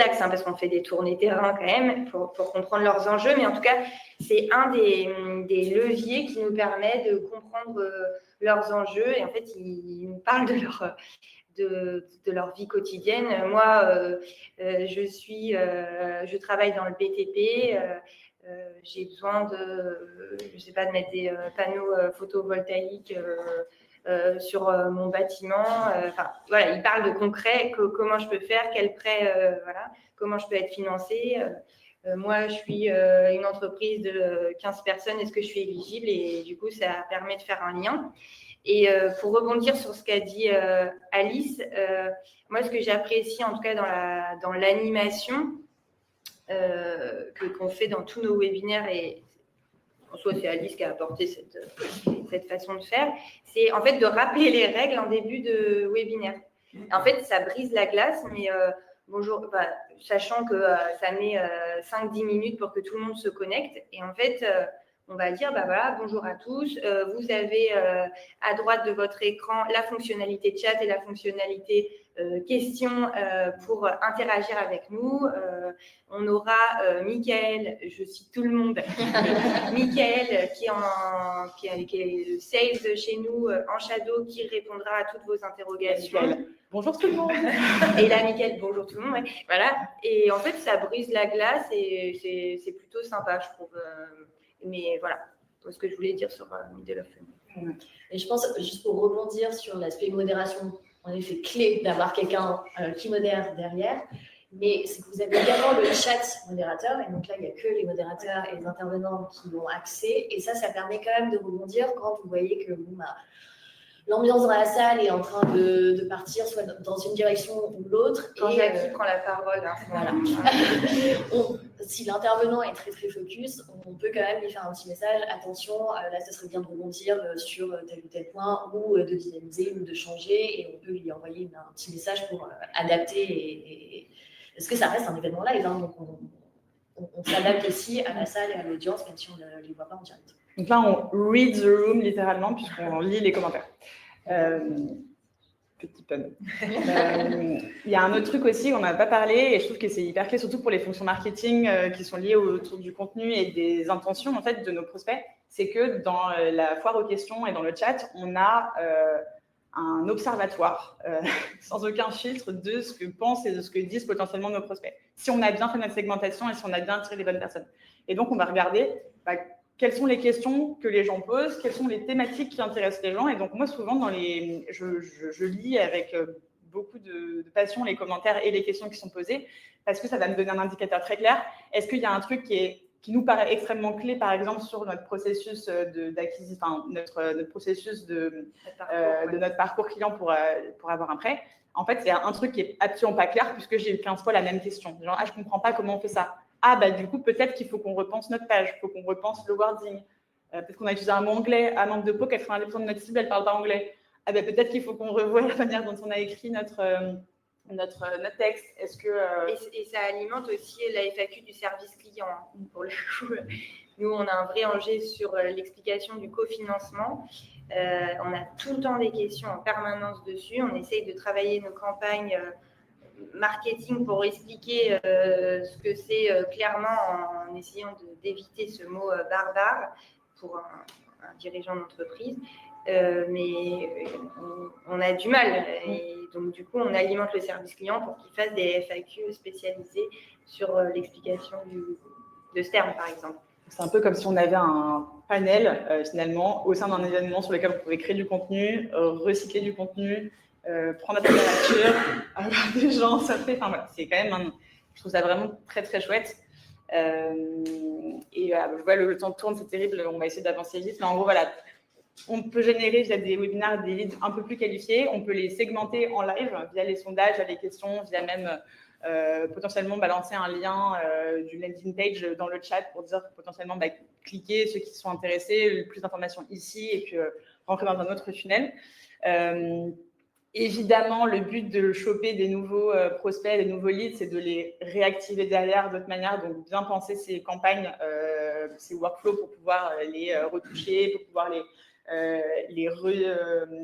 axes, parce qu'on fait des tournées terrain quand même pour comprendre leurs enjeux. Mais en tout cas, c'est un des leviers qui nous permet de comprendre leurs enjeux. Et en fait, ils nous parlent de leur vie quotidienne. Moi, je travaille dans le BTP. J'ai besoin de mettre des panneaux photovoltaïques sur mon bâtiment. Voilà, ils parlent de concret, comment je peux faire, quel prêt, comment je peux être financée. Moi, je suis une entreprise de 15 personnes, est-ce que je suis éligible? Et du coup, ça permet de faire un lien. Et pour rebondir sur ce qu'a dit Alice, moi, ce que j'apprécie en tout cas dans l'animation qu'on fait dans tous nos webinaires, et en soi, c'est Alice qui a apporté cette façon de faire, c'est en fait de rappeler les règles en début de webinaire. En fait, ça brise la glace, mais bonjour, sachant que ça met 5-10 minutes pour que tout le monde se connecte. Et en fait, on va dire, voilà, bonjour à tous. Vous avez à droite de votre écran la fonctionnalité chat et la fonctionnalité questions pour interagir avec nous. On aura Michael, je cite tout le monde, Michael qui est le sales chez nous en shadow, qui répondra à toutes vos interrogations. Bonjour tout le monde. Et là, Michael, bonjour tout le monde. Ouais. Voilà. Et en fait, ça brise la glace et c'est plutôt sympa, je trouve. Mais voilà, c'est ce que je voulais dire sur Middle of Funnel. Et je pense, juste pour rebondir sur l'aspect modération, en effet, clé d'avoir quelqu'un qui modère derrière. Mais c'est que vous avez également le chat modérateur. Et donc là, il n'y a que les modérateurs et les intervenants qui ont accès. Et ça permet quand même de rebondir quand vous voyez que l'ambiance dans la salle est en train de partir, soit dans une direction ou l'autre. Quand Jackie prend la parole. Voilà. Si l'intervenant est très, très focus, on peut quand même lui faire un petit message. Attention, là, ce serait bien de rebondir sur tel ou tel point, ou de dynamiser, ou de changer. Et on peut lui envoyer un petit message pour adapter. Parce que ça reste un événement live, donc on s'adapte aussi à la salle et à l'audience, même si on ne les voit pas en direct. Donc là, on read the room littéralement, puisqu'on lit les commentaires. Petit pun. Il y a un autre truc aussi qu'on n'a pas parlé, et je trouve que c'est hyper clé, surtout pour les fonctions marketing qui sont liées autour du contenu et des intentions en fait, de nos prospects. C'est que dans la foire aux questions et dans le chat, on a un observatoire sans aucun filtre de ce que pensent et de ce que disent potentiellement nos prospects. Si on a bien fait notre segmentation et si on a bien attiré les bonnes personnes. Et donc, on va regarder quelles sont les questions que les gens posent, quelles sont les thématiques qui intéressent les gens. Et donc, moi, souvent, je lis avec beaucoup de passion les commentaires et les questions qui sont posées, parce que ça va me donner un indicateur très clair. Est-ce qu'il y a un truc qui nous paraît extrêmement clé, par exemple, sur notre processus d'acquisition, enfin, notre processus de notre parcours client pour avoir un prêt. En fait, c'est un truc qui est absolument pas clair, puisque j'ai eu 15 fois la même question. Genre, je comprends pas comment on fait ça. Du coup, peut-être qu'il faut qu'on repense notre page, il faut qu'on repense le wording. Peut-être qu'on a utilisé un mot anglais. Manque de peau, 90% de notre cible, elle parle pas anglais. Peut-être qu'il faut qu'on revoie la manière dont on a écrit notre texte. Est-ce que et ça alimente aussi la FAQ du service client, pour le coup. Nous, on a un vrai enjeu sur l'explication du cofinancement. On a tout le temps des questions en permanence dessus. On essaye de travailler nos campagnes marketing pour expliquer ce que c'est clairement, en essayant d'éviter ce mot barbare pour un dirigeant d'entreprise. Mais on a du mal. Et donc, du coup, on alimente le service client pour qu'il fasse des FAQ spécialisés sur l'explication de ce terme, par exemple. C'est un peu comme si on avait un panel, finalement, au sein d'un événement sur lequel on pouvait créer du contenu, recycler du contenu, prendre la température, avoir des gens surfer. Enfin, voilà, c'est quand même je trouve ça vraiment très, très chouette. Je vois le temps tourne, c'est terrible, on va essayer d'avancer vite. Mais en gros, voilà, on peut générer via des webinaires des leads un peu plus qualifiés. On peut les segmenter en live via les sondages, via les questions, via même potentiellement balancer un lien d'une landing page dans le chat pour dire potentiellement cliquez ceux qui sont intéressés, plus d'informations ici et puis rentrer dans un autre funnel. Évidemment, le but de choper des nouveaux prospects, des nouveaux leads, c'est de les réactiver derrière d'autres manières. Donc, bien penser ces campagnes, ces workflows pour pouvoir les retoucher, pour pouvoir les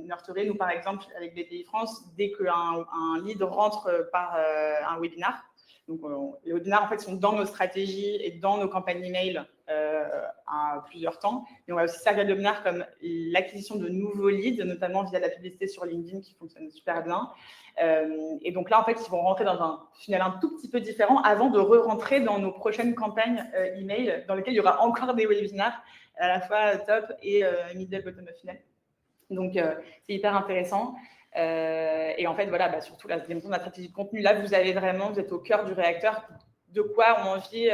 nurturer. Nous, par exemple, avec BPI France, dès qu'un lead rentre par un webinar, donc les webinars, en fait, sont dans nos stratégies et dans nos campagnes email à plusieurs temps. Et on va aussi servir le webinar comme l'acquisition de nouveaux leads, notamment via la publicité sur LinkedIn qui fonctionne super bien. Et donc là, en fait, ils vont rentrer dans un funnel un tout petit peu différent avant de re-rentrer dans nos prochaines campagnes email dans lesquelles il y aura encore des webinars à la fois top et middle bottom of funnel. Donc, c'est hyper intéressant. Et en fait, voilà, surtout la dimension de la stratégie de contenu, là, vous êtes au cœur du réacteur. De quoi ont envie,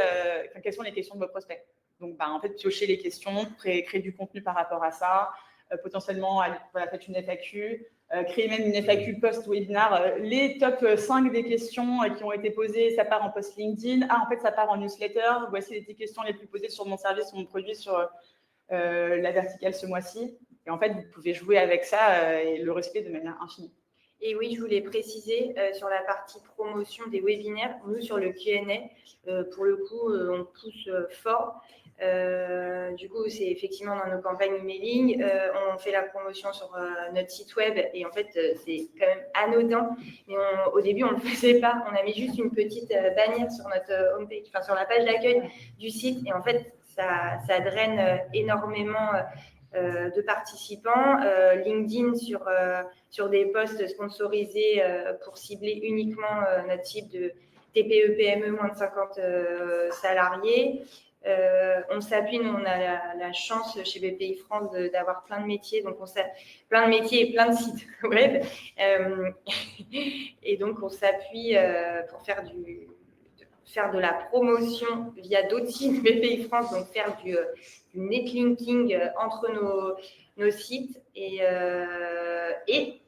quelles sont les questions de vos prospects. Donc, en fait, piocher les questions, créer du contenu par rapport à ça, potentiellement, faites une FAQ, créer même une FAQ post-webinar. Les top 5 des questions qui ont été posées, ça part en post LinkedIn. En fait, ça part en newsletter. Voici les questions les plus posées sur mon service, sur mon produit, sur la verticale ce mois-ci. Et en fait, vous pouvez jouer avec ça et le recycler de manière infinie. Et oui, je voulais préciser sur la partie promotion des webinaires, nous, sur le Q&A, pour le coup, on pousse fort. Du coup, c'est effectivement dans nos campagnes emailing. On fait la promotion sur notre site web et en fait, c'est quand même anodin. Mais au début, on ne le faisait pas. On a mis juste une petite bannière sur notre homepage, enfin sur la page d'accueil du site. Et en fait, ça draine énormément de participants. LinkedIn sur des posts sponsorisés pour cibler uniquement notre cible de TPE, PME, moins de 50 salariés. On s'appuie, nous on a la chance chez BPI France d'avoir plein de métiers, donc plein de métiers et plein de sites web. Et donc on s'appuie pour faire de la promotion via d'autres sites BPI France, donc faire du netlinking entre nos sites et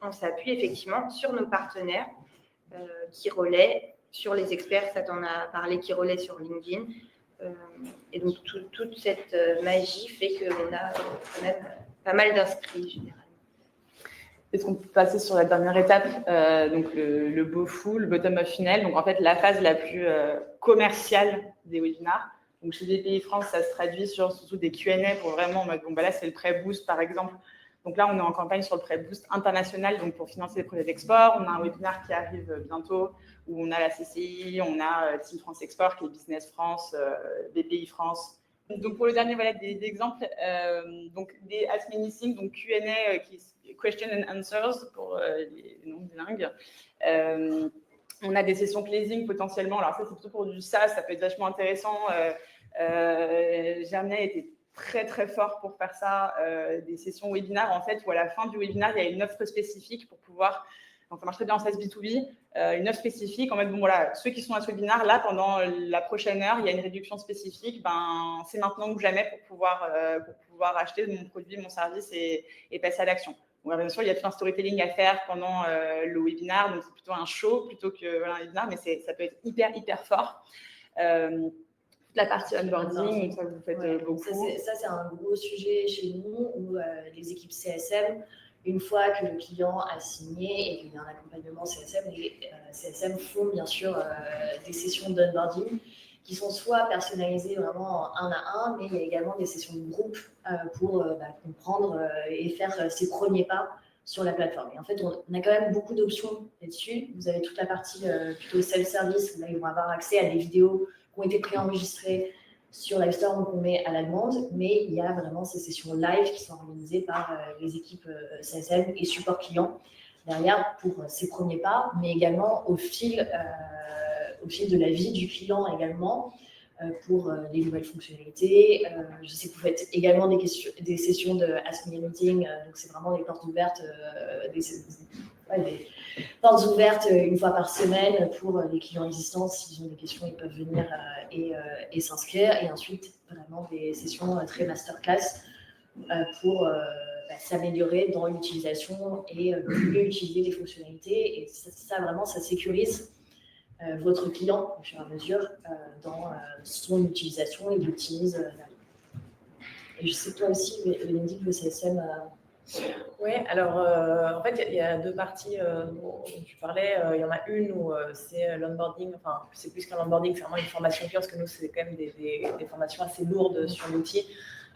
on s'appuie effectivement sur nos partenaires qui relaient sur les experts, ça t'en a parlé, qui relaient sur LinkedIn. Et donc toute cette magie fait qu'on a quand même pas mal d'inscrits généralement. Est-ce qu'on peut passer sur la dernière étape, donc le BOFU, le bottom of funnel, donc en fait la phase la plus commerciale des webinars. Donc chez BPI France, ça se traduit sur surtout des Q&A pour vraiment, là c'est le prêt boost par exemple. Donc là on est en campagne sur le prêt boost international, donc pour financer les projets d'export. On a un webinaire qui arrive bientôt où on a la CCI, on a Team France Export qui est Business France, BPI France. Donc pour le dernier, des exemples, donc des Ask Me Anything, donc Q&A qui Question and Answers pour les non bilingues. On a des sessions closing potentiellement. Alors ça, c'est plutôt pour du SaaS, ça peut être vachement intéressant. Germia était très très fort pour faire ça, des sessions webinaires en fait, où à la fin du webinaire, il y a une offre spécifique pour pouvoir, donc ça marche très bien en SaaS B2B, une offre spécifique en mode, bon voilà, ceux qui sont à ce webinaire, là, pendant la prochaine heure, il y a une réduction spécifique, ben, c'est maintenant ou jamais pour pouvoir acheter mon produit, mon service et passer à l'action. Bon, bien sûr, il y a tout un storytelling à faire pendant le webinaire, donc c'est plutôt un show plutôt que voilà, un webinaire, mais ça peut être hyper fort. La partie onboarding, ça vous faites beaucoup. Ça, c'est un gros sujet chez nous où les équipes CSM, une fois que le client a signé et qu'il y a un accompagnement CSM, les CSM font bien sûr des sessions d'onboarding qui sont soit personnalisées vraiment un à un, mais il y a également des sessions de groupe pour comprendre et faire ses premiers pas sur la plateforme. Et en fait, on a quand même beaucoup d'options là-dessus. Vous avez toute la partie plutôt self-service, où là, ils vont avoir accès à des vidéos qui ont été préenregistrées sur Livestore, donc on met à la demande, mais il y a vraiment ces sessions live qui sont organisées par les équipes CSM et support client derrière pour ses premiers pas, mais également au fil de la vie du client également pour les nouvelles fonctionnalités. Je sais que vous faites également des sessions de Ask Me Anything, donc c'est vraiment des portes ouvertes, des portes ouvertes une fois par semaine pour les clients existants. S'ils ont des questions, ils peuvent venir et s'inscrire. Et ensuite, vraiment des sessions très masterclass pour s'améliorer dans l'utilisation et mieux utiliser les fonctionnalités. Et ça vraiment, ça sécurise votre client au fur et à mesure dans son utilisation et l'utilise. Et je sais que toi aussi, Bénédicte, le CSM. Oui, alors en fait, il y a deux parties dont tu parlais. Il y en a une où c'est l'onboarding, enfin, c'est plus qu'un onboarding, c'est vraiment une formation client, parce que nous, c'est quand même des formations assez lourdes sur l'outil.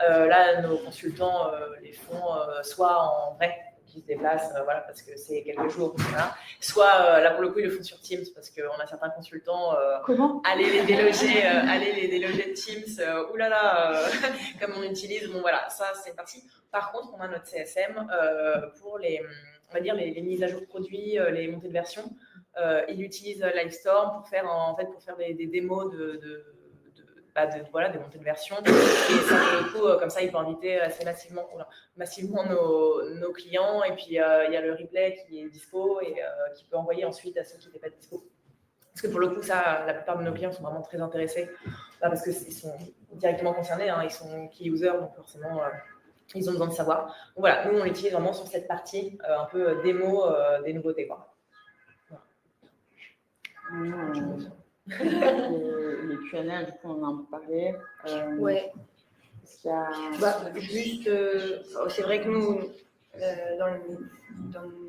Là, nos consultants les font soit en vrai, qui se déplacent, voilà, parce que c'est quelques jours, voilà. Soit là pour le coup ils le font sur Teams parce qu'on a certains consultants. Comment aller les déloger de Teams, oulala, comme on utilise. Bon voilà, ça c'est parti. Par contre, on a notre CSM pour on va dire les mises à jour produits, les montées de version. Il utilise Livestorm pour faire des démos des montées de version. Et ça, pour le coup, comme ça, il peut inviter assez massivement nos clients. Et puis, il y a le replay qui est dispo et qui peut envoyer ensuite à ceux qui n'étaient pas dispo. Parce que pour le coup, ça, la plupart de nos clients sont vraiment très intéressés. Parce qu'ils sont directement concernés, hein, ils sont key users, donc forcément, ils ont besoin de savoir. Donc voilà, nous, on l'utilise vraiment sur cette partie, un peu démo des nouveautés, quoi. Voilà. Les Q&A, du coup, on en a parlé. Ouais. Est-ce qu'il y a... Juste, c'est vrai que nous, dans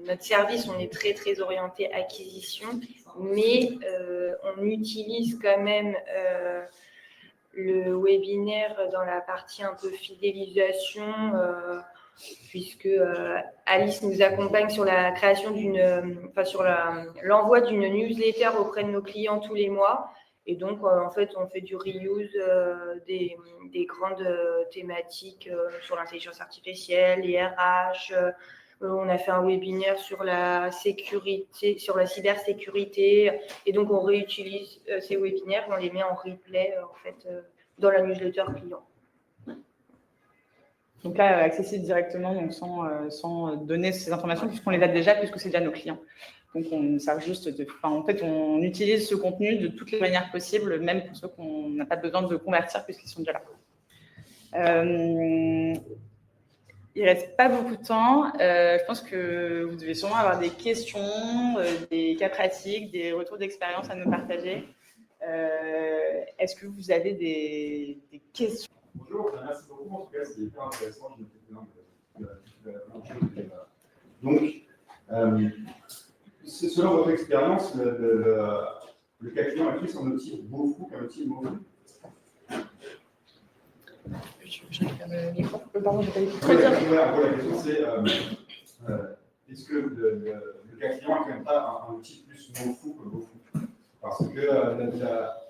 notre service, on est très, très orienté acquisition, mais on utilise quand même le webinaire dans la partie un peu fidélisation, puisque Alice nous accompagne sur la création sur l'envoi d'une newsletter auprès de nos clients tous les mois. Et donc, en fait, on fait du reuse des grandes thématiques sur l'intelligence artificielle, les RH. On a fait un webinaire sur la sécurité, sur la cybersécurité. Et donc, on réutilise ces webinaires, on les met en replay, en fait, dans la newsletter client. Donc là, accessible directement, donc sans donner ces informations, puisqu'on les a déjà, puisque c'est déjà nos clients. Donc, on sert juste en fait, on utilise ce contenu de toutes les manières possibles, même pour ceux qu'on n'a pas besoin de convertir, puisqu'ils sont déjà là. Il ne reste pas beaucoup de temps. Je pense que vous devez sûrement avoir des questions, des cas pratiques, des retours d'expérience à nous partager. Est-ce que vous avez des questions? Bonjour, merci beaucoup. En tout cas, c'est hyper intéressant. Donc, selon votre expérience, le cas client est plus un outil beau fou qu'un outil mauvais. Je récupère le micro. Pardon, j'ai pas dit. Très bien. La question, c'est est-ce que le cas client est quand même pas un outil plus beau fou que beau fou? Parce que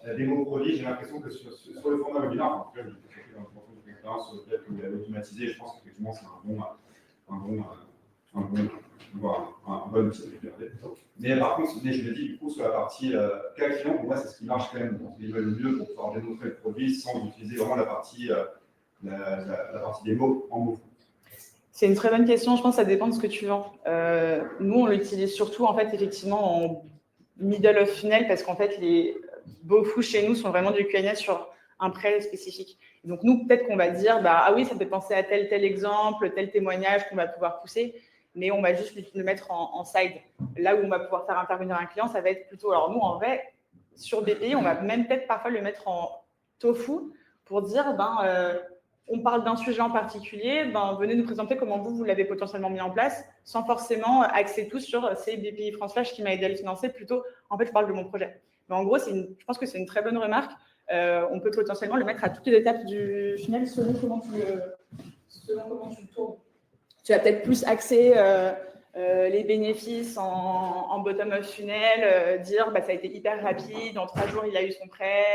la démo produit, j'ai l'impression que sur le format webinaire, en tout cas, j'ai dans votre expérience sur le fait que vous l'avez automatisé, je pense qu'effectivement, c'est un bon outil à regarder. Mais par contre, je me dis, du coup, sur la partie cas client, pour moi, c'est ce qui marche quand même. Il va le mieux pour pouvoir démontrer le produit sans utiliser vraiment la partie la partie démo en beau fou? C'est une très bonne question. Je pense que ça dépend de ce que tu vends. Nous, on l'utilise surtout, en fait, effectivement, en middle of funnel parce qu'en fait, les beaux fous chez nous sont vraiment du Q&A sur un prêt spécifique. Donc, nous, peut-être qu'on va dire, ah oui, ça fait penser à tel exemple, tel témoignage qu'on va pouvoir pousser, mais on va juste le mettre en side. Là où on va pouvoir faire intervenir un client, ça va être plutôt… Alors, nous, en vrai, sur BPI, on va même peut-être parfois le mettre en tofu pour dire, on parle d'un sujet en particulier, venez nous présenter comment vous l'avez potentiellement mis en place, sans forcément axer tout sur c'est BPI France Flash qui m'a aidé à le financer, plutôt, en fait, je parle de mon projet. Mais en gros, je pense que c'est une très bonne remarque. On peut potentiellement le mettre à toutes les étapes du funnel selon comment tu le tournes. Tu vas peut-être plus axer les bénéfices en bottom of funnel, dire ça a été hyper rapide, en 3 jours il a eu son prêt,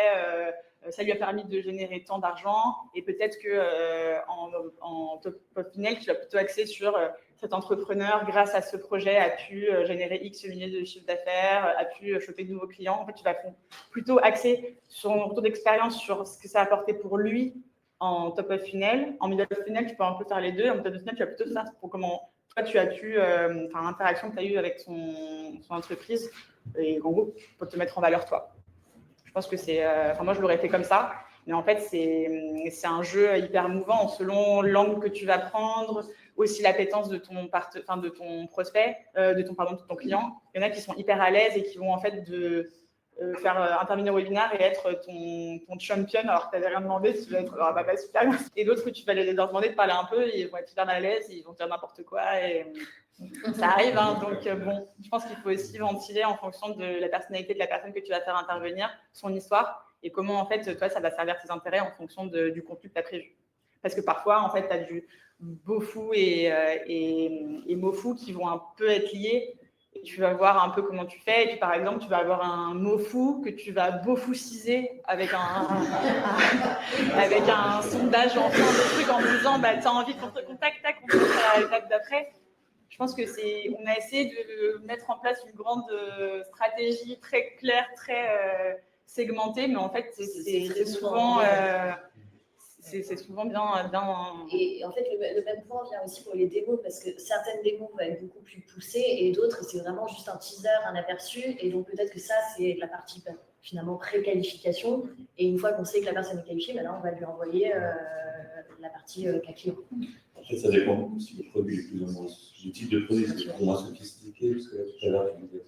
ça lui a permis de générer tant d'argent, et peut-être que en top of funnel tu vas plutôt axer sur cet entrepreneur, grâce à ce projet, a pu générer X milliers de chiffre d'affaires, a pu choper de nouveaux clients. En fait, tu vas plutôt axer sur son retour d'expérience, sur ce que ça a apporté pour lui en top of funnel. En middle of funnel, tu peux un peu faire les deux. En middle of funnel, tu vas plutôt faire pour comment toi, tu as pu, l'interaction que tu as eue avec son entreprise, et en gros, pour te mettre en valeur, toi. Je pense que c'est… moi, je l'aurais fait comme ça. Mais en fait, c'est un jeu hyper mouvant selon l'angle que tu vas prendre, aussi l'appétence de ton prospect, de ton client. Il y en a qui sont hyper à l'aise et qui vont en fait faire intervenir au webinaire et être ton champion alors que tu n'avais rien demandé, tu vas être super bien. Et d'autres que tu vas leur demander de parler un peu, ils vont être super à l'aise, ils vont dire n'importe quoi et ça arrive. Donc bon, je pense qu'il faut aussi ventiler en fonction de la personnalité de la personne que tu vas faire intervenir, son histoire et comment en fait toi ça va servir tes intérêts en fonction du contenu que tu as prévu. Parce que parfois en fait tu as du beau fou et mot fou qui vont un peu être liés. Et tu vas voir un peu comment tu fais. Et puis, par exemple, tu vas avoir un mot fou que tu vas beaufousiser avec avec un sondage en fin de truc en disant tu as envie qu'on te contacte, on passe à l'étape d'après. Je pense on a essayé de mettre en place une grande stratégie très claire, très segmentée, mais en fait, c'est souvent… c'est souvent bien. Et en fait, le même point vient aussi pour les démos, parce que certaines démos vont être beaucoup plus poussées et d'autres, c'est vraiment juste un teaser, un aperçu. Et donc, peut-être que ça, c'est la partie finalement pré-qualification. Et une fois qu'on sait que la personne est qualifiée, là, on va lui envoyer la partie cas client. En fait, ça dépend beaucoup si le produit est plus ou moins… Le type de produit, c'est plus ou moins sophistiqué, parce que là, tout à l'heure, tu disais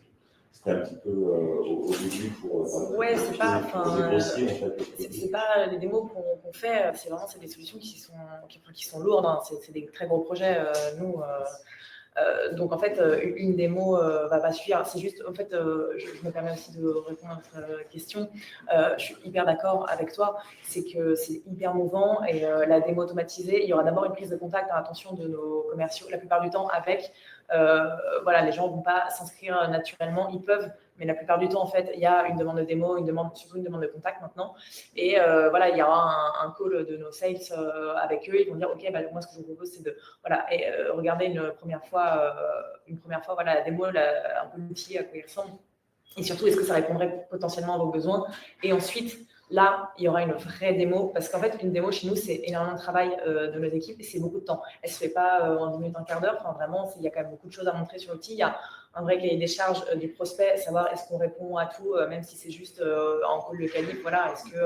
c'était un petit peu au début pour… ouais, c'est pas… c'est pas les démos qu'on fait, c'est vraiment des solutions qui sont lourdes, hein. C'est des très gros projets, nous… donc en fait, une démo va pas suffire. C'est juste, en fait, je me permets aussi de répondre à votre question. Je suis hyper d'accord avec toi. C'est que c'est hyper mouvant et la démo automatisée, il y aura d'abord une prise de contact à l'attention de nos commerciaux, la plupart du temps avec… les gens vont pas s'inscrire naturellement, ils peuvent, mais la plupart du temps, en fait, il y a une demande de démo, surtout une demande de contact maintenant. Et il y aura un call de nos sales avec eux. Ils vont dire, OK, moi, ce que je vous propose, c'est de regarder une première fois, la démo, un peu l'outil, à quoi il ressemble. Et surtout, est-ce que ça répondrait potentiellement à vos besoins? Et ensuite, là, il y aura une vraie démo, parce qu'en fait, une démo chez nous, c'est énormément de travail de nos équipes et c'est beaucoup de temps. Elle ne se fait pas en 10 minutes, un quart d'heure. Enfin, vraiment, il y a quand même beaucoup de choses à montrer sur l'outil. Il y a un vrai cahier des charges du prospect, savoir est-ce qu'on répond à tout, même si c'est juste en call de qualif, voilà, est-ce que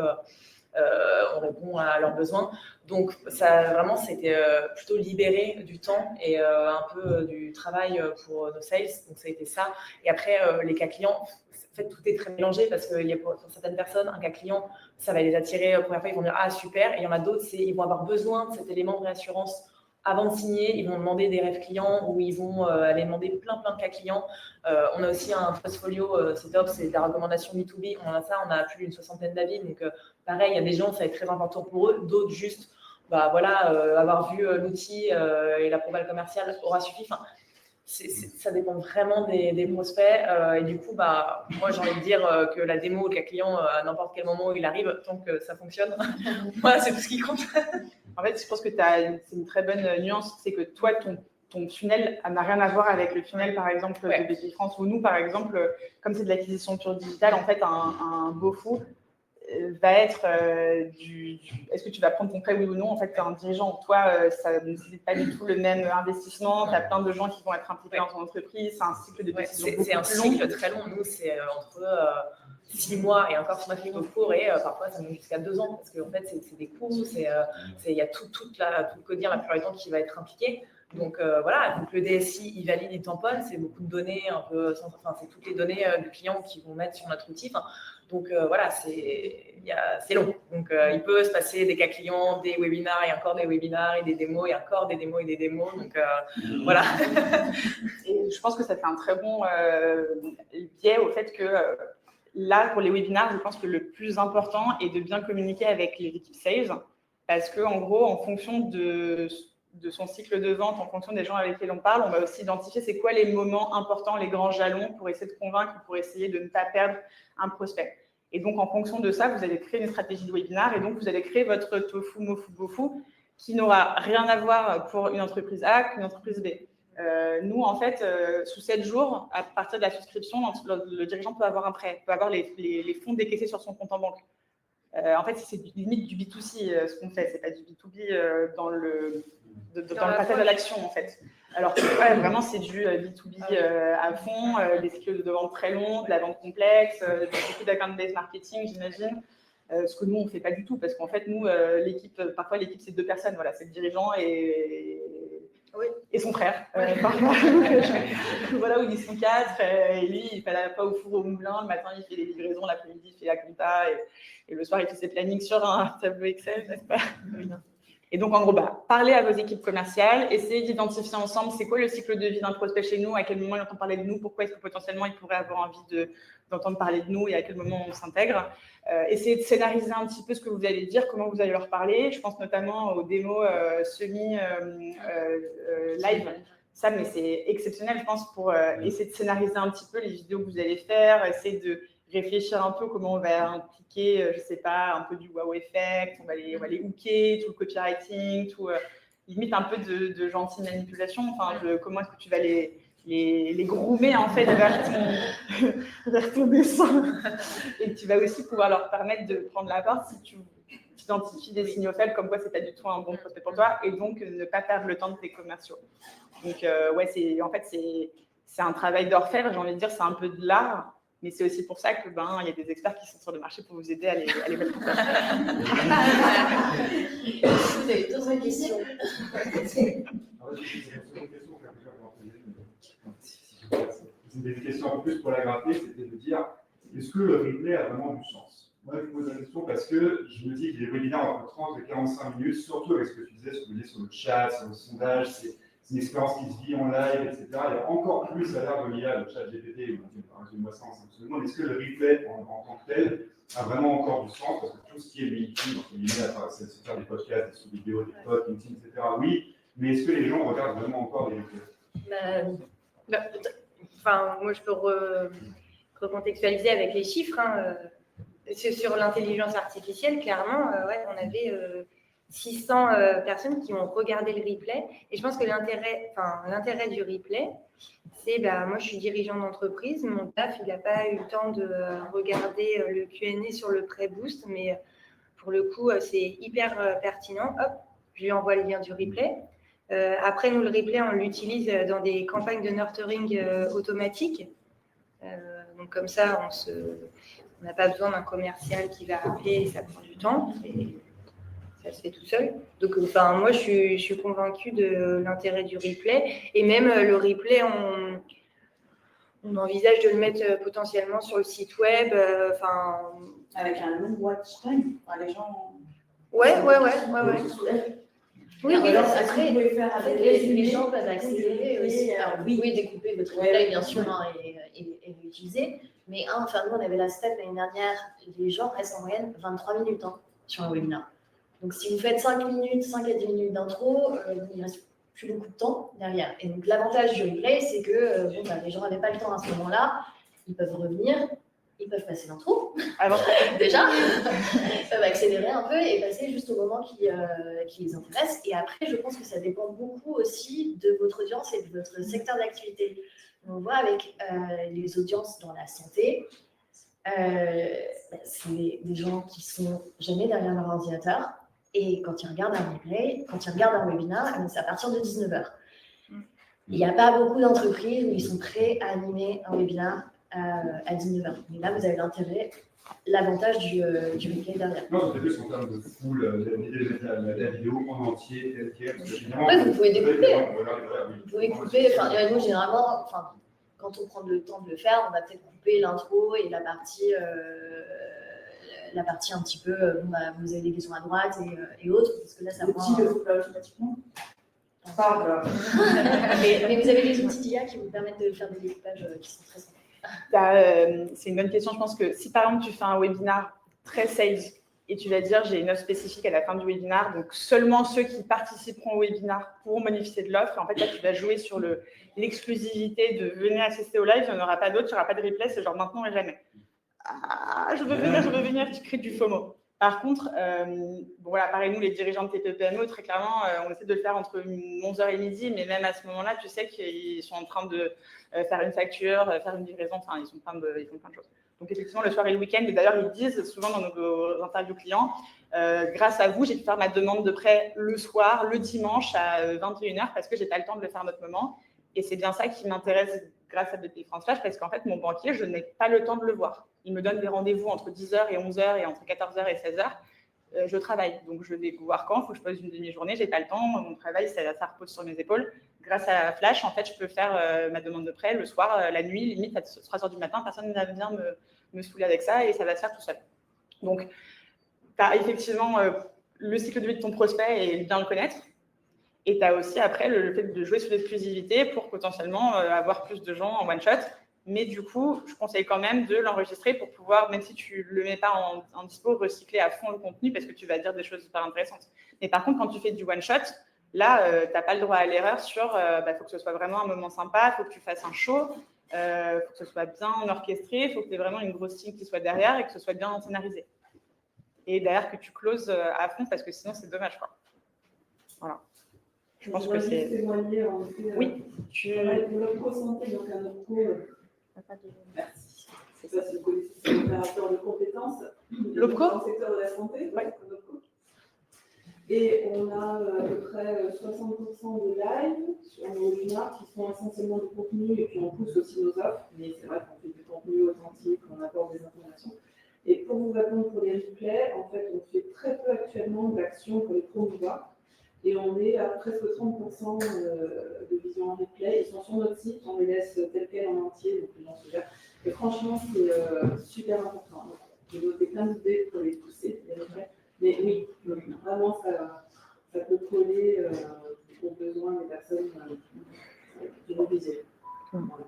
on répond à leurs besoins. Donc, ça, vraiment, c'était plutôt libérer du temps et un peu du travail pour nos sales. Donc, ça a été ça. Et après, les cas clients, en fait, tout est très mélangé parce qu'il y a pour certaines personnes, un cas client, ça va les attirer. La première fois, ils vont dire « Ah, super !» Et il y en a d'autres, ils vont avoir besoin de cet élément de réassurance avant de signer. Ils vont demander des rêves clients ou ils vont aller demander plein de cas clients. On a aussi un portfolio, c'est top, c'est de la recommandation B2B. On a ça, on a plus d'une 60aine d'avis. Donc, pareil, il y a des gens, ça va être très important pour eux. D'autres, juste, avoir vu l'outil et la propale commerciale aura suffi. Enfin, ça dépend vraiment des prospects. Et du coup, moi, j'ai envie de dire que la démo, le cas client, à n'importe quel moment où il arrive, tant que ça fonctionne, moi, c'est tout ce qui compte. En fait, je pense que c'est une très bonne nuance. C'est que toi, ton funnel n'a rien à voir avec le funnel, par exemple, de BPI France. Ou nous, par exemple, comme c'est de l'acquisition pure digitale, en fait, un beau fou, va être est-ce que tu vas prendre ton prêt, oui ou non. En fait, tu es un dirigeant. Toi, ça ne nécessite pas du tout le même investissement. Tu as plein de gens qui vont être impliqués dans ton entreprise. C'est un cycle de décision beaucoup plus long. C'est un cycle très long. Nous, c'est entre 6 mois et encore 6 mois plutôt court, et parfois ça monte jusqu'à 2 ans, parce qu'en fait, c'est des coûts, il y a tout le codir, la plupart du temps, qui va être impliqué. Donc voilà, donc le DSI, il valide, il tamponne, c'est beaucoup de données, c'est toutes les données du client qui vont mettre sur notre outil. Donc voilà, c'est long. Donc il peut se passer des cas clients, des webinars et encore des webinars et des démos et encore des démos et des démos. Donc voilà. Et je pense que ça fait un très bon biais au fait que là, pour les webinars, je pense que le plus important est de bien communiquer avec les équipes sales, parce qu'en gros, en fonction de son cycle de vente, en fonction des gens avec lesquels on parle, on va aussi identifier c'est quoi les moments importants, les grands jalons pour essayer de convaincre, pour essayer de ne pas perdre un prospect. Et donc, en fonction de ça, vous allez créer une stratégie de webinar et donc vous allez créer votre tofu, mofu, bofu qui n'aura rien à voir pour une entreprise A qu'une entreprise B. Nous, en fait, sous 7 jours, à partir de la souscription, le dirigeant peut avoir un prêt, peut avoir les fonds décaissés sur son compte en banque. En fait, c'est limite du B2C ce qu'on fait, c'est pas du B2B dans le passage à l'action, en fait. Alors que vraiment, c'est du B2B à fond, des cycles de vente très longs, de la vente complexe, beaucoup d'account-based marketing, j'imagine. Ce que nous, on ne fait pas du tout, parce qu'en fait, nous, parfois l'équipe, c'est 2 personnes, voilà, c'est le dirigeant et son frère. Voilà, où ils sont 4, et lui, il ne fait pas au four au moulin, le matin, il fait les livraisons, l'après-midi, il fait la compta, et le soir, il fait ses plannings sur un tableau Excel, n'est-ce pas? Et donc, en gros, parlez à vos équipes commerciales, essayez d'identifier ensemble c'est quoi le cycle de vie d'un prospect chez nous, à quel moment il entend parler de nous, pourquoi est-ce que potentiellement il pourrait avoir envie d'entendre parler de nous et à quel moment on s'intègre. Essayez de scénariser un petit peu ce que vous allez dire, comment vous allez leur parler. Je pense notamment aux démos semi-live. Ça, mais c'est exceptionnel, je pense, pour essayer de scénariser un petit peu les vidéos que vous allez faire, essayer de réfléchir un peu comment on va impliquer, je sais pas, un peu du wow effect, on va les hooker, tout le copywriting, tout, limite un peu de gentille manipulation, comment est-ce que tu vas les groomer en fait vers ton dessin. Et tu vas aussi pouvoir leur permettre de prendre la porte si tu identifies des signaux faibles comme quoi c'est pas du tout un bon prospect pour toi, et donc ne pas perdre le temps de tes commerciaux. Donc c'est un travail d'orfèvre, j'ai envie de dire, c'est un peu de l'art. Mais c'est aussi pour ça que il y a des experts qui sont sur le marché pour vous aider à les mettre en place. Vous avez d'autres questions? Des questions en plus pour la gratter, c'était de dire est-ce que le replay a vraiment du sens? Moi, je pose la question parce que je me dis que les webinaires entre 30 et 45 minutes, surtout avec ce que tu disais, sur le chat, sur le sondage, c'est une expérience qui se vit en live, etc. Et encore plus à l'ère de l'IA, le chat GPT, moi ça en 5 secondes. Est-ce que le replay en tant que tel a vraiment encore du sens? Parce que tout ce qui est meeting, c'est faire des podcasts, des sous-vidéos, des posts, LinkedIn, etc. Oui, mais est-ce que les gens regardent vraiment encore les replays? Moi, je peux recontextualiser avec les chiffres. Sur l'intelligence artificielle, clairement, on avait 600 personnes qui ont regardé le replay. Et je pense que l'intérêt du replay, c'est, moi, je suis dirigeant d'entreprise. Mon taf, il n'a pas eu le temps de regarder le Q&A sur le pré-boost, mais pour le coup, c'est hyper pertinent. Hop, je lui envoie le lien du replay. Après, nous, le replay, on l'utilise dans des campagnes de nurturing automatiques. Donc, comme ça, on n'a pas besoin d'un commercial qui va appeler, ça prend du temps. Et ça se fait tout seul. Donc, moi, je suis convaincue de l'intérêt du replay. Et même le replay, on envisage de le mettre potentiellement sur le site web. Avec un long watch time, les gens. Ouais. Oui, alors après, les gens peuvent accélérer aussi. Alors, oui, découper votre replay, bien sûr, et l'utiliser. Mais nous, on avait la stat l'année dernière, les gens restent en moyenne 23 minutes sur un webinaire. Donc, si vous faites 5 à 10 minutes d'intro, il ne reste plus beaucoup de temps derrière. Et donc, l'avantage du replay, c'est que les gens n'avaient pas le temps à ce moment-là, ils peuvent revenir, ils peuvent passer l'intro, déjà, ils peuvent accélérer un peu et passer juste au moment qui les intéresse. Et après, je pense que ça dépend beaucoup aussi de votre audience et de votre secteur d'activité. On voit avec les audiences dans la santé, C'est des gens qui sont jamais derrière leur ordinateur et quand ils regardent un replay, quand ils regardent un webinar, c'est à partir de 19h. Il n'y a pas beaucoup d'entreprises où ils sont prêts à animer un webinar à 19h. Mais là, vous avez l'avantage du replay derrière. Non, c'était plus en termes de full, l'idée de mettre la vidéo en entier, telle qu'elle. Oui, vous pouvez découper. Vous pouvez couper. Enfin, nous, généralement, quand on prend le temps de le faire, on va peut-être couper l'intro et la partie un petit peu, vous avez des questions à droite et autres, parce que là, ça prend... Le petit pas automatiquement. Mais vous avez des outils d'IA qui vous permettent de faire des découpages qui sont très simples. C'est une bonne question. Je pense que si par exemple tu fais un webinar très sales et tu vas dire j'ai une offre spécifique à la fin du webinar, donc seulement ceux qui participeront au webinar pourront bénéficier de l'offre. En fait, là, tu vas jouer sur l'exclusivité de venir assister au live, il n'y en aura pas d'autres, il n'y aura pas de replay, c'est genre maintenant et jamais. Ah, je veux venir, tu crées du FOMO. Par contre, voilà, pareil, nous, les dirigeants de TPE-PME, très clairement, on essaie de le faire entre 11h et midi, mais même à ce moment-là, tu sais qu'ils sont en train de faire une facture, faire une livraison, enfin, ils font plein de choses. Donc, effectivement, le soir et le week-end, et d'ailleurs, ils disent souvent dans nos interviews clients, grâce à vous, j'ai pu faire ma demande de prêt le soir, le dimanche à 21h, parce que j'ai pas le temps de le faire à notre moment. Et c'est bien ça qui m'intéresse grâce à BPI France Flash, parce qu'en fait, mon banquier, je n'ai pas le temps de le voir. Il me donne des rendez-vous entre 10h et 11h et entre 14h et 16h. Je travaille, donc je vais voir quand, il faut que je pose une demi-journée, j'ai pas le temps, mon travail, ça repose sur mes épaules. Grâce à Flash, en fait, je peux faire ma demande de prêt le soir, la nuit, limite à 3h du matin, personne ne va venir me saouler avec ça et ça va se faire tout seul. Donc, tu as effectivement le cycle de vie de ton prospect et bien le connaître. Et tu as aussi après le fait de jouer sur l'exclusivité pour potentiellement avoir plus de gens en one-shot. Mais du coup, je conseille quand même de l'enregistrer pour pouvoir, même si tu ne le mets pas en dispo, recycler à fond le contenu parce que tu vas dire des choses super intéressantes. Mais par contre, quand tu fais du one-shot, là, tu n'as pas le droit à l'erreur sur faut que ce soit vraiment un moment sympa, il faut que tu fasses un show, faut que ce soit bien orchestré, il faut que tu aies vraiment une grosse team qui soit derrière et que ce soit bien scénarisé. Et derrière, que tu closes à fond parce que sinon, c'est dommage, quoi. Voilà. Je pense que c'est... témoigner en fait. Oui, je travaille pour l'Opco-Santé, donc un Opco. Merci. C'est ça, c'est le opérateur de compétences. L'Opco dans le secteur de la santé, ouais. Et on a à peu près 60% de live sur nos webinars qui sont essentiellement du contenu et puis on pousse aussi nos offres. Mais c'est vrai qu'on fait du contenu authentique, on apporte des informations. Et pour vous répondre pour les replays, en fait, on fait très peu actuellement d'actions pour les promouvoir. Et on est à presque 30% de vision en replay. Ils sont sur notre site, on les laisse tels quels en entier, donc les gens se gèrent. Et franchement, c'est super important. J'ai noté plein d'idées pour les pousser, les replays. Mais oui, vraiment, ça peut coller aux besoins des personnes qui vont viser. Voilà.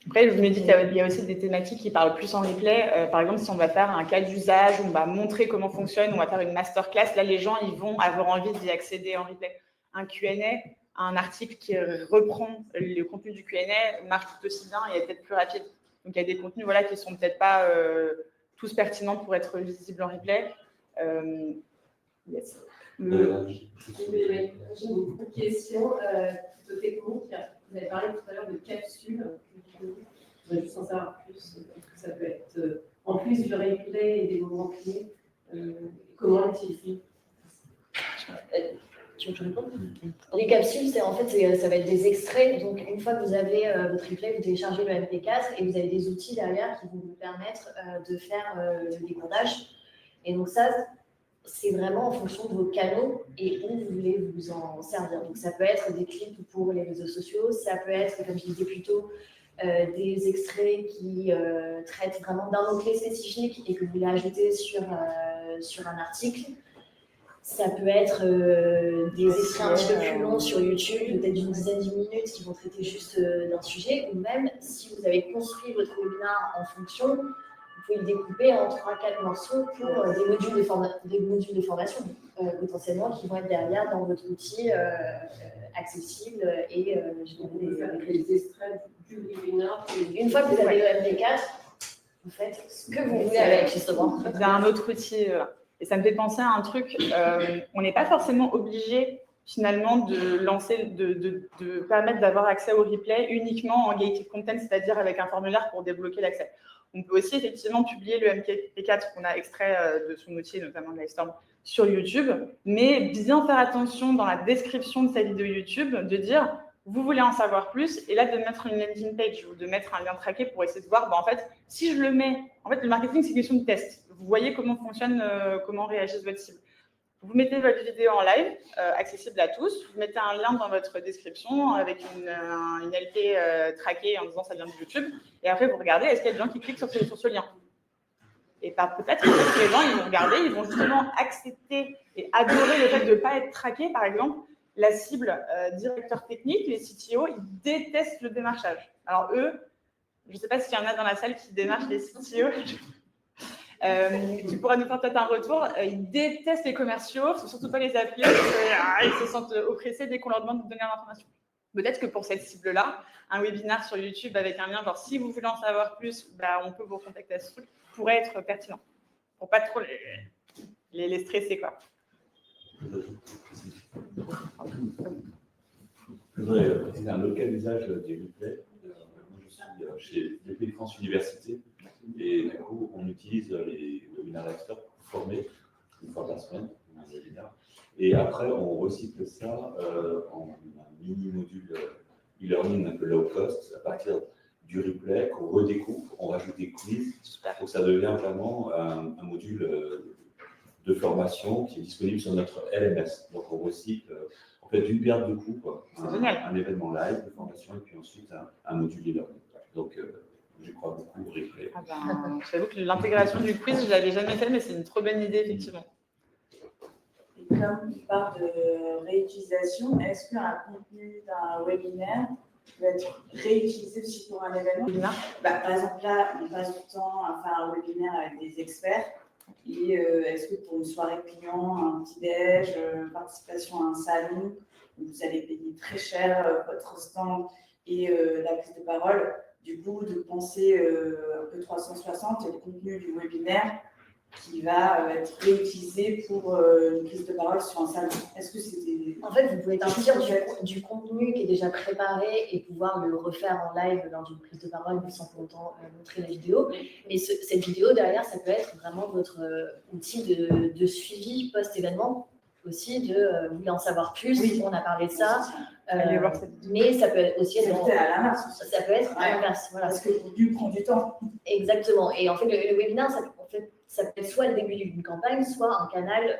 Après, je me dis qu'il y a aussi des thématiques qui parlent plus en replay. Par exemple, si on va faire un cas d'usage, on va montrer comment fonctionne, on va faire une masterclass, là, les gens, ils vont avoir envie d'y accéder en replay. Un Q&A, un article qui reprend le contenu du Q&A marche tout aussi bien et est peut-être plus rapide. Donc, il y a des contenus qui ne sont peut-être pas tous pertinents pour être visibles en replay. Yes. J'ai une question de technique. Vous avez parlé tout à l'heure de capsules. Je voudrais juste en savoir plus. Est-ce que ça peut être, en plus du replay et des moments clés, comment l'utiliser? Tu veux que je réponde? Les capsules, ça va être des extraits. Donc, une fois que vous avez votre replay, vous téléchargez le MP4 et vous avez des outils derrière qui vont vous permettre de faire le décomptage. Et donc, ça, c'est vraiment en fonction de vos canaux et où vous voulez vous en servir. Donc, ça peut être des clips pour les réseaux sociaux, ça peut être, comme je disais plus tôt, des extraits qui traitent vraiment d'un mot-clé spécifique et que vous voulez ajouter sur un article. Ça peut être des extraits un petit peu plus longs sur YouTube, peut-être d'une dizaine de minutes qui vont traiter juste d'un sujet, ou même si vous avez construit votre webinar en fonction, vous pouvez le découper en 3-4 morceaux pour des modules de formation potentiellement qui vont être derrière dans votre outil accessible et avec les extraits du webinar. Une fois que vous avez le MP4, vous faites ce que vous voulez avec, justement. Il y a un autre outil. Et ça me fait penser à un truc. On n'est pas forcément obligé finalement de lancer, de permettre d'avoir accès au replay uniquement en gated content, c'est-à-dire avec un formulaire pour débloquer l'accès. On peut aussi effectivement publier le MP4 qu'on a extrait de son outil, notamment de Livestorm, sur YouTube, mais bien faire attention dans la description de sa vidéo YouTube, de dire vous voulez en savoir plus, et là de mettre une landing page ou de mettre un lien traqué pour essayer de voir, en fait, si je le mets, en fait, le marketing, c'est une question de test. Vous voyez comment fonctionne, comment réagissent votre cible. Vous mettez votre vidéo en live, accessible à tous, vous mettez un lien dans votre description avec une LP traquée en disant ça vient de YouTube, et après vous regardez, est-ce qu'il y a des gens qui cliquent sur ce lien? Et peut-être que les gens, ils vont regarder, ils vont justement accepter et adorer le fait de ne pas être traqué. Par exemple, la cible directeur technique, les CTO, ils détestent le démarchage. Alors eux, je ne sais pas s'il y en a dans la salle qui démarchent les CTO. Tu pourras nous faire peut-être un retour. Ils détestent les commerciaux, il ne faut surtout pas les appeler, ils se sentent oppressés dès qu'on leur demande de donner l'information. Peut-être que pour cette cible-là, un webinaire sur YouTube avec un lien, genre si vous voulez en savoir plus, on peut vous contacter à ce truc, pourrait être pertinent. Pour pas trop les stresser, quoi. Je voudrais préciser un autre cas d'usage des replays. Moi, je suis chez BPI France Université et du coup, on utilise les webinaires Livestorm pour former une fois par semaine, un webinaire. Et après, on recycle ça en un mini-module e-learning un peu low cost à partir du replay qu'on redécoupe, on rajoute des quiz pour que ça devient vraiment un module de formation qui est disponible sur notre LMS. Donc, on recycle en fait une paire de coups, un événement live de formation et puis ensuite un module e-learning. Donc, je crois beaucoup au replay. J'avoue que l'intégration du quiz, je ne l'avais jamais fait, mais c'est une trop bonne idée, effectivement. Et comme il parle de réutilisation, est-ce qu'un contenu d'un webinaire peut être réutilisé aussi pour un événement? Par exemple, là, on passe du temps à faire un webinaire avec des experts. Et est-ce que pour une soirée client, un petit-déj, participation à un salon, où vous allez payer très cher votre stand et la prise de parole, du coup, de penser un peu 360 et le contenu du webinaire qui va être réutilisé pour une prise de parole sur un salon. Est-ce que c'était... En fait, vous pouvez partir du contenu qui est déjà préparé et pouvoir le refaire en live lors d'une prise de parole sans pour autant montrer la vidéo. Et cette vidéo, derrière, ça peut être vraiment votre outil de suivi post-événement aussi, de vous voulez en savoir plus, oui. On a parlé de ça. Mais ça peut aussi être à l'inverse. Ça peut être à l'inverse. Voilà. Parce que le contenu prend du temps. Exactement. Et en fait, le webinaire, ça peut être soit le début d'une campagne, soit un canal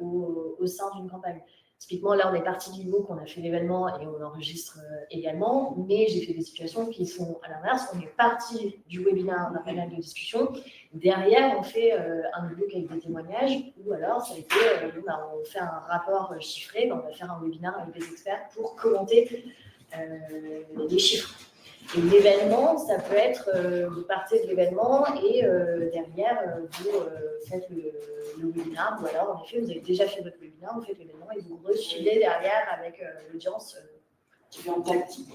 au sein d'une campagne. Typiquement, là, on est parti du book, on a fait l'événement et on enregistre également, mais j'ai fait des situations qui sont à l'inverse. On est parti du webinaire d'un canal de discussion. Derrière, on fait un e-book avec des témoignages, ou alors ça a été, on fait un rapport chiffré, on va faire un webinaire avec des experts pour commenter les chiffres. Et l'événement, ça peut être, vous partez de l'événement et derrière, vous faites le webinaire, ou alors en effet, vous avez déjà fait votre webinaire, vous faites l'événement et vous resuivez derrière avec l'audience qui est en tactique.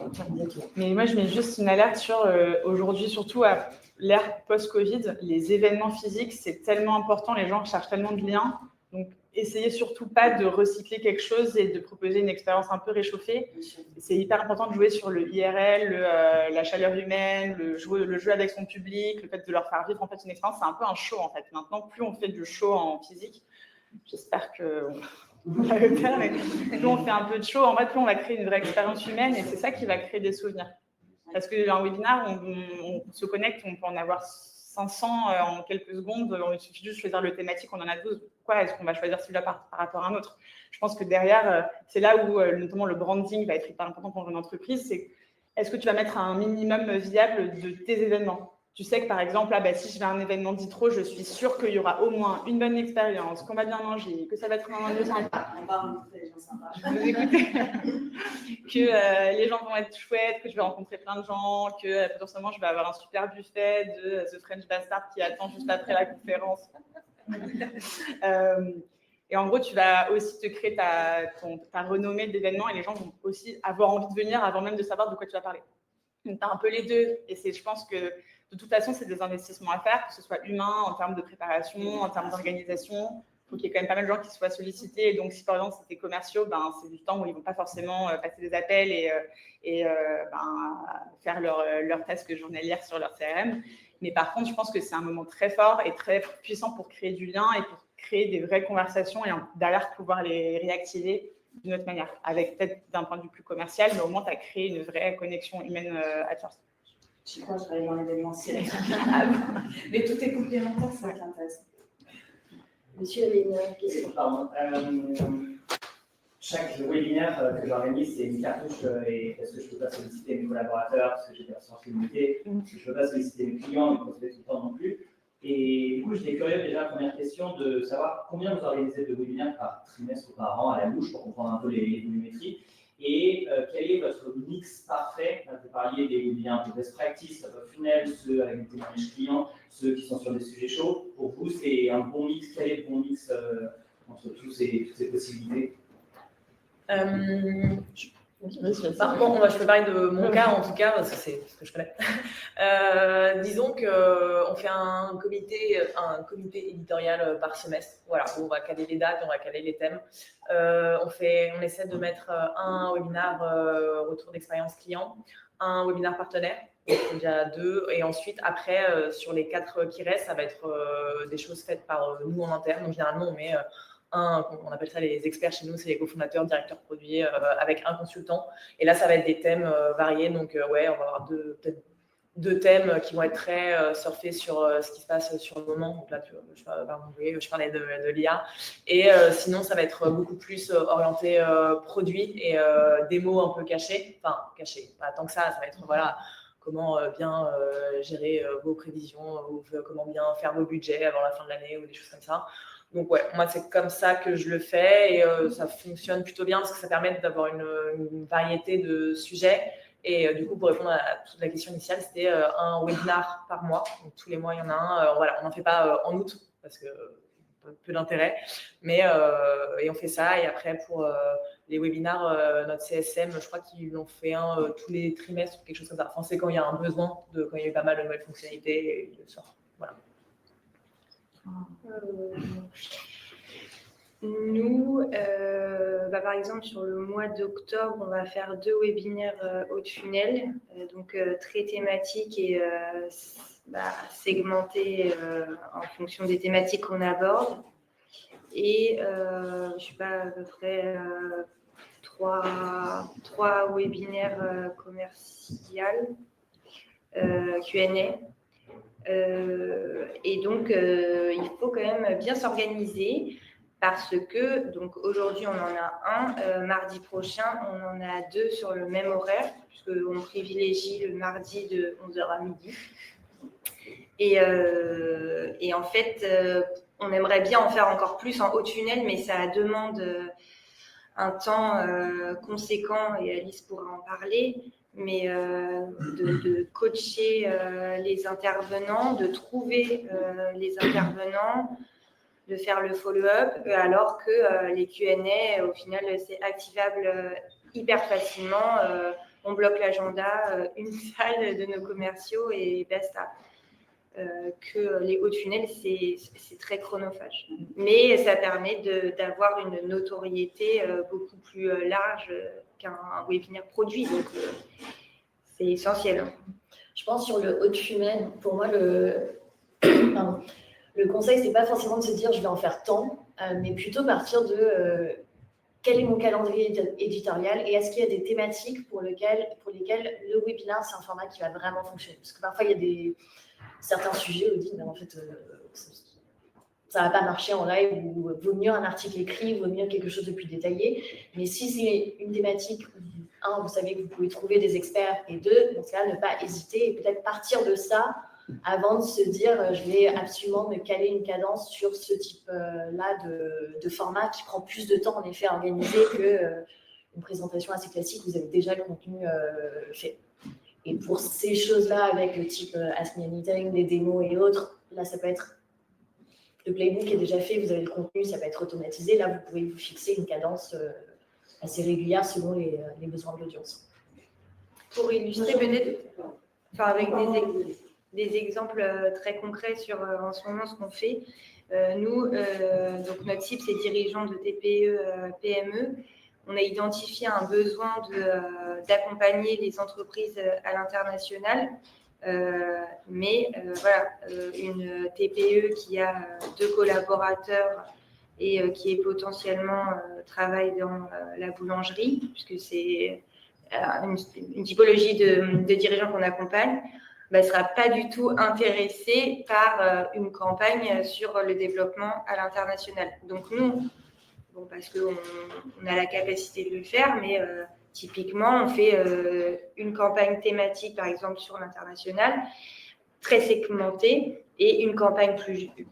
Mais moi, je mets juste une alerte sur aujourd'hui, surtout à l'ère post-Covid, les événements physiques, c'est tellement important, les gens cherchent tellement de liens. Donc, essayez surtout pas de recycler quelque chose et de proposer une expérience un peu réchauffée. C'est hyper important de jouer sur le IRL, la chaleur humaine, le jeu avec son public, le fait de leur faire vivre en fait une expérience. C'est un peu un show en fait. Maintenant, plus on fait du show en physique, j'espère que on va le faire, mais plus on fait un peu de show, en fait, plus on va créer une vraie expérience humaine et c'est ça qui va créer des souvenirs. Parce qu'un webinaire, on se connecte, on peut en avoir 500 en quelques secondes, il suffit juste de choisir le thématique, on en a 12. Pourquoi est-ce qu'on va choisir celui-là par rapport à un autre? Je pense que derrière, c'est là où notamment le branding va être hyper important pour une entreprise, c'est est-ce que tu vas mettre un minimum viable de tes événements? Tu sais que par exemple, si je vais à un événement d'Itro, je suis sûre qu'il y aura au moins une bonne expérience, qu'on va bien manger, que ça va être un lieu sympa. On va rencontrer les gens sympas. Vous écoutez que les gens vont être chouettes, que je vais rencontrer plein de gens, que potentiellement je vais avoir un super buffet de The French Bastard qui attend juste après la conférence. Et en gros, tu vas aussi te créer ta renommée d'événement et les gens vont aussi avoir envie de venir avant même de savoir de quoi tu vas parler. Donc, tu as un peu les deux. Et je pense que de toute façon, c'est des investissements à faire, que ce soit humain, en termes de préparation, en termes d'organisation. faut qu'il y ait quand même pas mal de gens qui soient sollicités. Et donc, si par exemple c'était commerciaux, c'est du temps où ils ne vont pas forcément passer des appels et faire leur task journalière sur leur CRM. Mais par contre, je pense que c'est un moment très fort et très puissant pour créer du lien et pour créer des vraies conversations et derrière pouvoir les réactiver d'une autre manière, avec peut-être d'un point de vue plus commercial, mais au moins tu as créé une vraie connexion humaine à first. Je crois que je travaille dans l'événementiel. Mais tout est complémentaire, c'est ça qui est intéressant. Monsieur avait une question. Pardon. Chaque webinaire que j'organise, c'est une cartouche parce que je ne peux pas solliciter mes collaborateurs, parce que j'ai des responsabilités, parce que je ne peux pas solliciter mes clients, mes prospects tout le temps non plus. Et du coup, j'étais curieux déjà, première question, de savoir combien vous organisez de webinaires par trimestre ou par an à la louche pour comprendre un peu les volumétries. Et quel est votre mix parfait? Vous parliez des webinaires de best practice, funnel, ceux avec des témoignages clients, ceux qui sont sur des sujets chauds. Pour vous, c'est un bon mix. Quel est le bon mix entre toutes ces possibilités? Par contre, je peux parler de mon cas en tout cas, parce que c'est ce que je connais. Disons qu'on fait un comité éditorial par semestre, voilà, où on va caler les dates, on va caler les thèmes. On essaie de mettre un webinaire retour d'expérience client, un webinaire partenaire, donc déjà 2, et ensuite après sur les 4 qui restent, ça va être des choses faites par nous en interne. Donc généralement on met on appelle ça les experts chez nous, c'est les cofondateurs, directeurs produits, avec un consultant. Et là, ça va être des thèmes variés. Donc, ouais, on va avoir peut-être 2 thèmes qui vont être très surfés sur ce qui se passe sur le moment. Donc là, je parlais de l'IA. Et sinon, ça va être beaucoup plus orienté produit et démo un peu cachés. Enfin, cachés, pas tant que ça. Ça va être, voilà, comment bien gérer vos prévisions, ou comment bien faire vos budgets avant la fin de l'année ou des choses comme ça. Donc ouais, moi c'est comme ça que je le fais et ça fonctionne plutôt bien parce que ça permet d'avoir une variété de sujets. Et du coup, pour répondre à toute la question initiale, c'était un webinar par mois. Donc tous les mois, il y en a un. Voilà, on n'en fait pas en août parce que peu d'intérêt. Mais et on fait ça. Et après, pour les webinars, notre CSM, je crois qu'ils l'ont fait un tous les trimestres ou quelque chose comme ça. Enfin, c'est quand il y a un besoin, quand il y a eu pas mal de nouvelles fonctionnalités et de sort. Voilà. Nous, par exemple, sur le mois d'octobre, on va faire 2 webinaires haut de funnel, donc très thématiques et segmentés en fonction des thématiques qu'on aborde. Et je ne sais pas, à peu près 3 webinaires commerciaux, Q&A. Et donc, il faut quand même bien s'organiser parce que donc aujourd'hui, on en a un. Mardi prochain, on en a 2 sur le même horaire puisqu'on privilégie le mardi de 11h à midi. Et en fait, on aimerait bien en faire encore plus en haut de funnel, mais ça demande un temps conséquent et Alice pourra en parler. Mais de coacher les intervenants, de trouver les intervenants, de faire le follow-up, alors que les Q&A, au final, c'est activable hyper facilement. On bloque l'agenda, une salle de nos commerciaux et basta. Que les hauts tunnels, c'est très chronophage. Mais ça permet d'avoir une notoriété beaucoup plus large qu'un webinaire produit. Donc, c'est essentiel. Je pense sur le haut de funnel, pour moi, le conseil, c'est pas forcément de se dire je vais en faire tant, mais plutôt partir de quel est mon calendrier éditorial et est-ce qu'il y a des thématiques pour lesquelles le webinaire, c'est un format qui va vraiment fonctionner. Parce que parfois, il y a certains sujets où on dit, mais en fait, ça ne va pas marcher en live, ou vaut mieux un article écrit, vaut mieux quelque chose de plus détaillé. Mais si c'est une thématique où, vous savez que vous pouvez trouver des experts, et 2, dans ce cas, ne pas hésiter et peut-être partir de ça avant de se dire je vais absolument me caler une cadence sur ce type-là de format qui prend plus de temps en effet à organiser qu'une présentation assez classique où vous avez déjà le contenu fait. Et pour ces choses-là, avec le type Ask Me Anything, des démos et autres, là, ça peut être le playbook est déjà fait, vous avez le contenu, ça peut être automatisé. Là, vous pouvez vous fixer une cadence assez régulière selon les besoins de l'audience. Pour illustrer peut-être, avec des exemples très concrets sur en ce moment ce qu'on fait. Nous, donc notre cible, c'est dirigeants de TPE, PME. On a identifié un besoin d'accompagner les entreprises à l'international. Mais voilà, une TPE qui a 2 collaborateurs et qui est potentiellement travaille dans la boulangerie, puisque c'est une typologie de dirigeants qu'on accompagne, ne sera pas du tout intéressée par une campagne sur le développement à l'international. Donc nous, bon, parce qu'on a la capacité de le faire, mais typiquement, on fait une campagne thématique, par exemple, sur l'international, très segmentée, et une campagne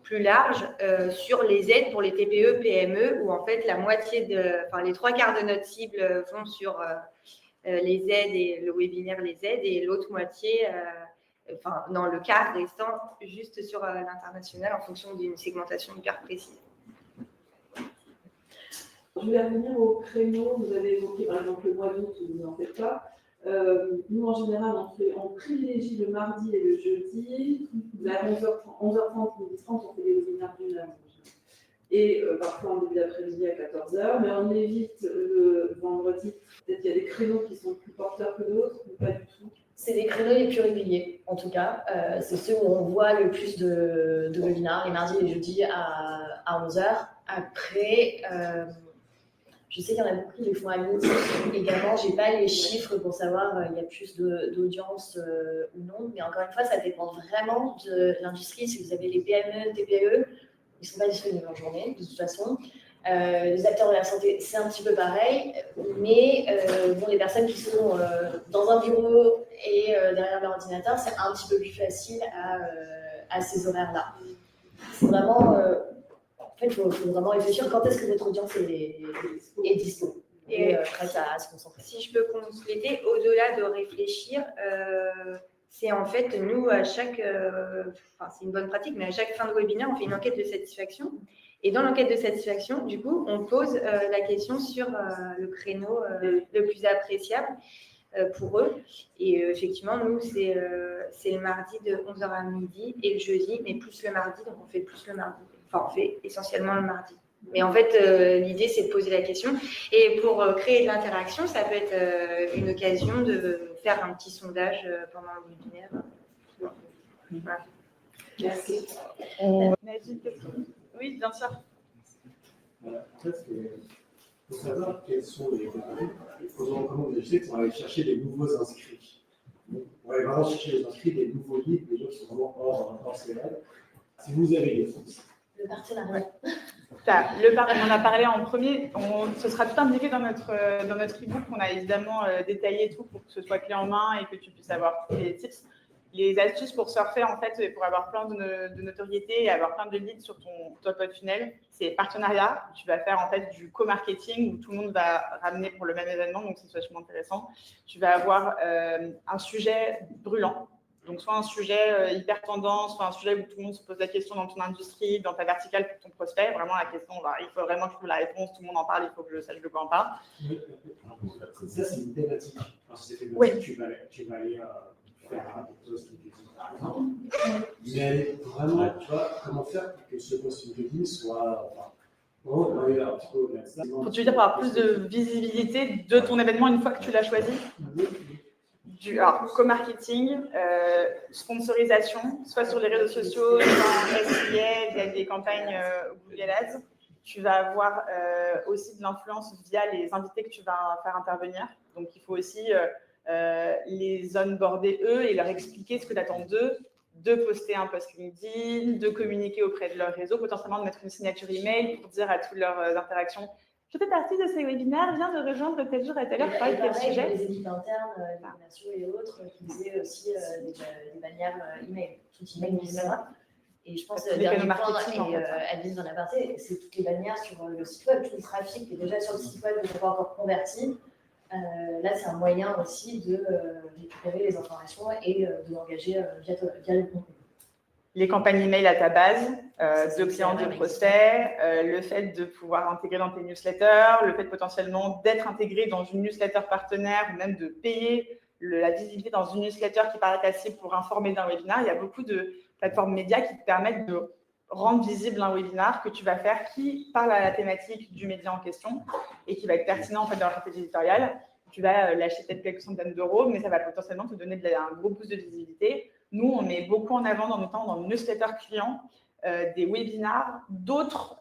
plus large sur les aides pour les TPE, PME, où en fait, la moitié les 3/4 de notre cible vont sur les aides et le webinaire les aides, et l'autre moitié, le quart restant juste sur l'international en fonction d'une segmentation hyper précise. Je vais revenir au créneau. Vous avez évoqué par exemple le mois d'août, vous n'en faites pas. Nous, en général, on privilégie le mardi et le jeudi. Vers 11h30, 12h30, on fait des webinaires d'une heure. Et parfois en début d'après-midi à 14h, mais on évite le vendredi. Peut-être qu'il y a des créneaux qui sont plus porteurs que d'autres, ou pas du tout. C'est les créneaux les plus réguliers, en tout cas. C'est ceux où on voit le plus de webinaires, les mardis et les jeudis à 11h. Après, je sais qu'il y en a beaucoup qui les font à midi également. Je n'ai pas les chiffres pour savoir il y a plus d'audience ou non. Mais encore une fois, ça dépend vraiment de l'industrie. Si vous avez les PME, TPE, ils ne sont pas disponibles en journée, de toute façon. Les acteurs de la santé, c'est un petit peu pareil. Mais les personnes qui sont dans un bureau et derrière leur ordinateur, c'est un petit peu plus facile à ces horaires-là. C'est vraiment... En fait, il faut vraiment réfléchir quand est-ce que votre audience est dispo et prête à se concentrer. Si je peux compléter, au-delà de réfléchir, c'est en fait, nous, à chaque, c'est une bonne pratique, mais à chaque fin de webinaire, on fait une enquête de satisfaction. Et dans l'enquête de satisfaction, du coup, on pose la question sur le créneau le plus appréciable pour eux. Et effectivement, nous, c'est le mardi de 11h à midi et le jeudi, mais plus le mardi, donc on fait plus le mardi. Enfin, on fait essentiellement le mardi. Mais en fait, l'idée, c'est de poser la question. Et pour créer de l'interaction, ça peut être une occasion de faire un petit sondage pendant le webinaire. Voilà. Merci. Oui, bien sûr. Voilà. En fait, il faut savoir quels sont les contenus. Il faut recommande des sites pour aller chercher les nouveaux inscrits. Donc, on va aller vraiment chercher les inscrits, des nouveaux guides, des gens qui sont vraiment hors CRM. Si vous avez des fonds. Le partenariat. On en a parlé en premier. Ce sera tout indiqué dans notre e-book. On a évidemment détaillé tout pour que ce soit clé en main et que tu puisses avoir les tips. Les astuces pour surfer, en fait, pour avoir plein de notoriété et avoir plein de leads sur ton top funnel, c'est partenariat. Tu vas faire en fait du co-marketing où tout le monde va ramener pour le même événement, donc c'est vachement intéressant. Tu vas avoir un sujet brûlant. Donc, soit un sujet hyper tendance, soit un sujet où tout le monde se pose la question dans ton industrie, dans ta verticale pour ton prospect. Vraiment, la question, il faut vraiment que je trouve la réponse, tout le monde en parle, il faut que je sache de quoi on parle. Ça, c'est une thématique. Enfin, si c'est une thématique, tu vas aller faire un post LinkedIn, par exemple. Mais vraiment, tu vois, comment faire pour que ce post LinkedIn soit... Faut tu veux dire pour avoir plus de visibilité de ton événement une fois que tu l'as choisi? Alors, co-marketing, sponsorisation, soit sur les réseaux sociaux, soit SIA, via des campagnes Google Ads. Tu vas avoir aussi de l'influence via les invités que tu vas faire intervenir. Donc, il faut aussi les onboarder eux et leur expliquer ce que tu attends d'eux, de poster un post LinkedIn, de communiquer auprès de leur réseau, potentiellement de mettre une signature email pour dire à toutes leurs interactions: je fais partie de ces webinaires, viens de rejoindre tel jour à telle heure, pareil, tel sujet. Les équipes internes, les commerciaux et autres qui faisaient aussi des bannières email, tout email Instagram. Et je pense que le dernier point, et Adeline en a parlé, c'est toutes les bannières sur le site web, tout le trafic qui est déjà sur le site web, qui n'est pas encore converti. Là, c'est un moyen aussi de récupérer les informations et de l'engager via le contenu. Les campagnes email à ta base, de clients, de prospects, le fait de pouvoir intégrer dans tes newsletters, le fait potentiellement d'être intégré dans une newsletter partenaire ou même de payer la visibilité dans une newsletter qui paraît assez pour informer d'un webinaire. Il y a beaucoup de plateformes médias qui te permettent de rendre visible un webinar que tu vas faire qui parle à la thématique du média en question et qui va être pertinent en fait dans la stratégie éditoriale. Tu vas lâcher peut-être quelques centaines d'euros, mais ça va potentiellement te donner un gros boost de visibilité. Nous, on met beaucoup en avant, notamment dans le newsletter client, des webinars d'autres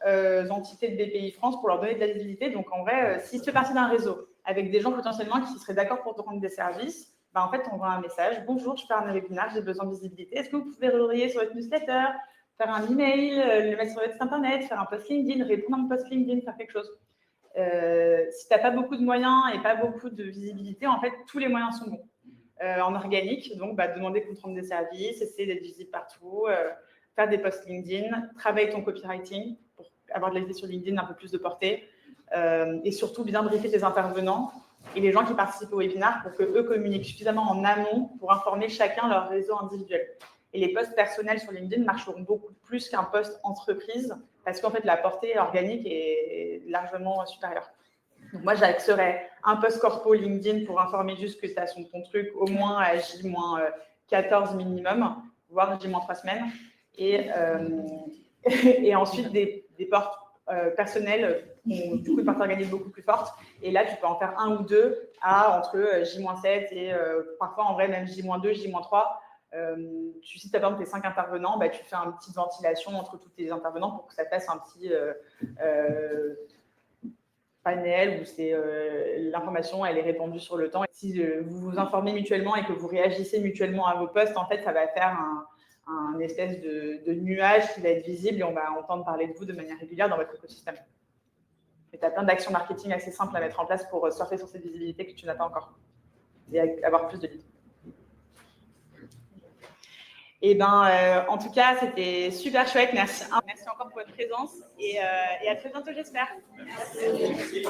entités de BPI France pour leur donner de la visibilité. Donc, en vrai, si tu fais partie d'un réseau avec des gens potentiellement qui seraient d'accord pour te rendre des services, bah, en fait, on envoie un message. Bonjour, je fais un webinar, j'ai besoin de visibilité. Est-ce que vous pouvez relayer sur votre newsletter, faire un email, le mettre sur votre site internet, faire un post LinkedIn, répondre à un post LinkedIn, faire quelque chose. Si tu n'as pas beaucoup de moyens et pas beaucoup de visibilité, en fait, tous les moyens sont bons. En organique, donc demander qu'on te rende des services, essayer d'être visible partout, faire des posts LinkedIn, travailler ton copywriting pour avoir de la visibilité sur LinkedIn, un peu plus de portée, et surtout bien briefer tes intervenants et les gens qui participent au webinar pour qu'eux communiquent suffisamment en amont pour informer chacun leur réseau individuel. Et les posts personnels sur LinkedIn marcheront beaucoup plus qu'un post entreprise parce qu'en fait, la portée organique est largement supérieure. Donc moi, j'axerais un post corpo LinkedIn pour informer juste que tu as ton truc au moins à J-14 minimum, voire J-3 semaines. Et ensuite, des posts personnels qui ont du coup une partie organique beaucoup plus forte. Et là, tu peux en faire un ou deux à entre J-7 et parfois en vrai même J-2, J-3. Si tu as par exemple tes 5 intervenants, tu fais une petite ventilation entre tous tes intervenants pour que ça fasse un petit panel où l'information elle est répandue sur le temps. Et si vous vous informez mutuellement et que vous réagissez mutuellement à vos posts, en fait, ça va faire un espèce de nuage qui va être visible et on va entendre parler de vous de manière régulière dans votre écosystème. Et tu as plein d'actions marketing assez simples à mettre en place pour surfer sur cette visibilité que tu n'as pas encore et avoir plus de leads. Et en tout cas, c'était super chouette. Merci encore pour votre présence et à très bientôt, j'espère. Merci.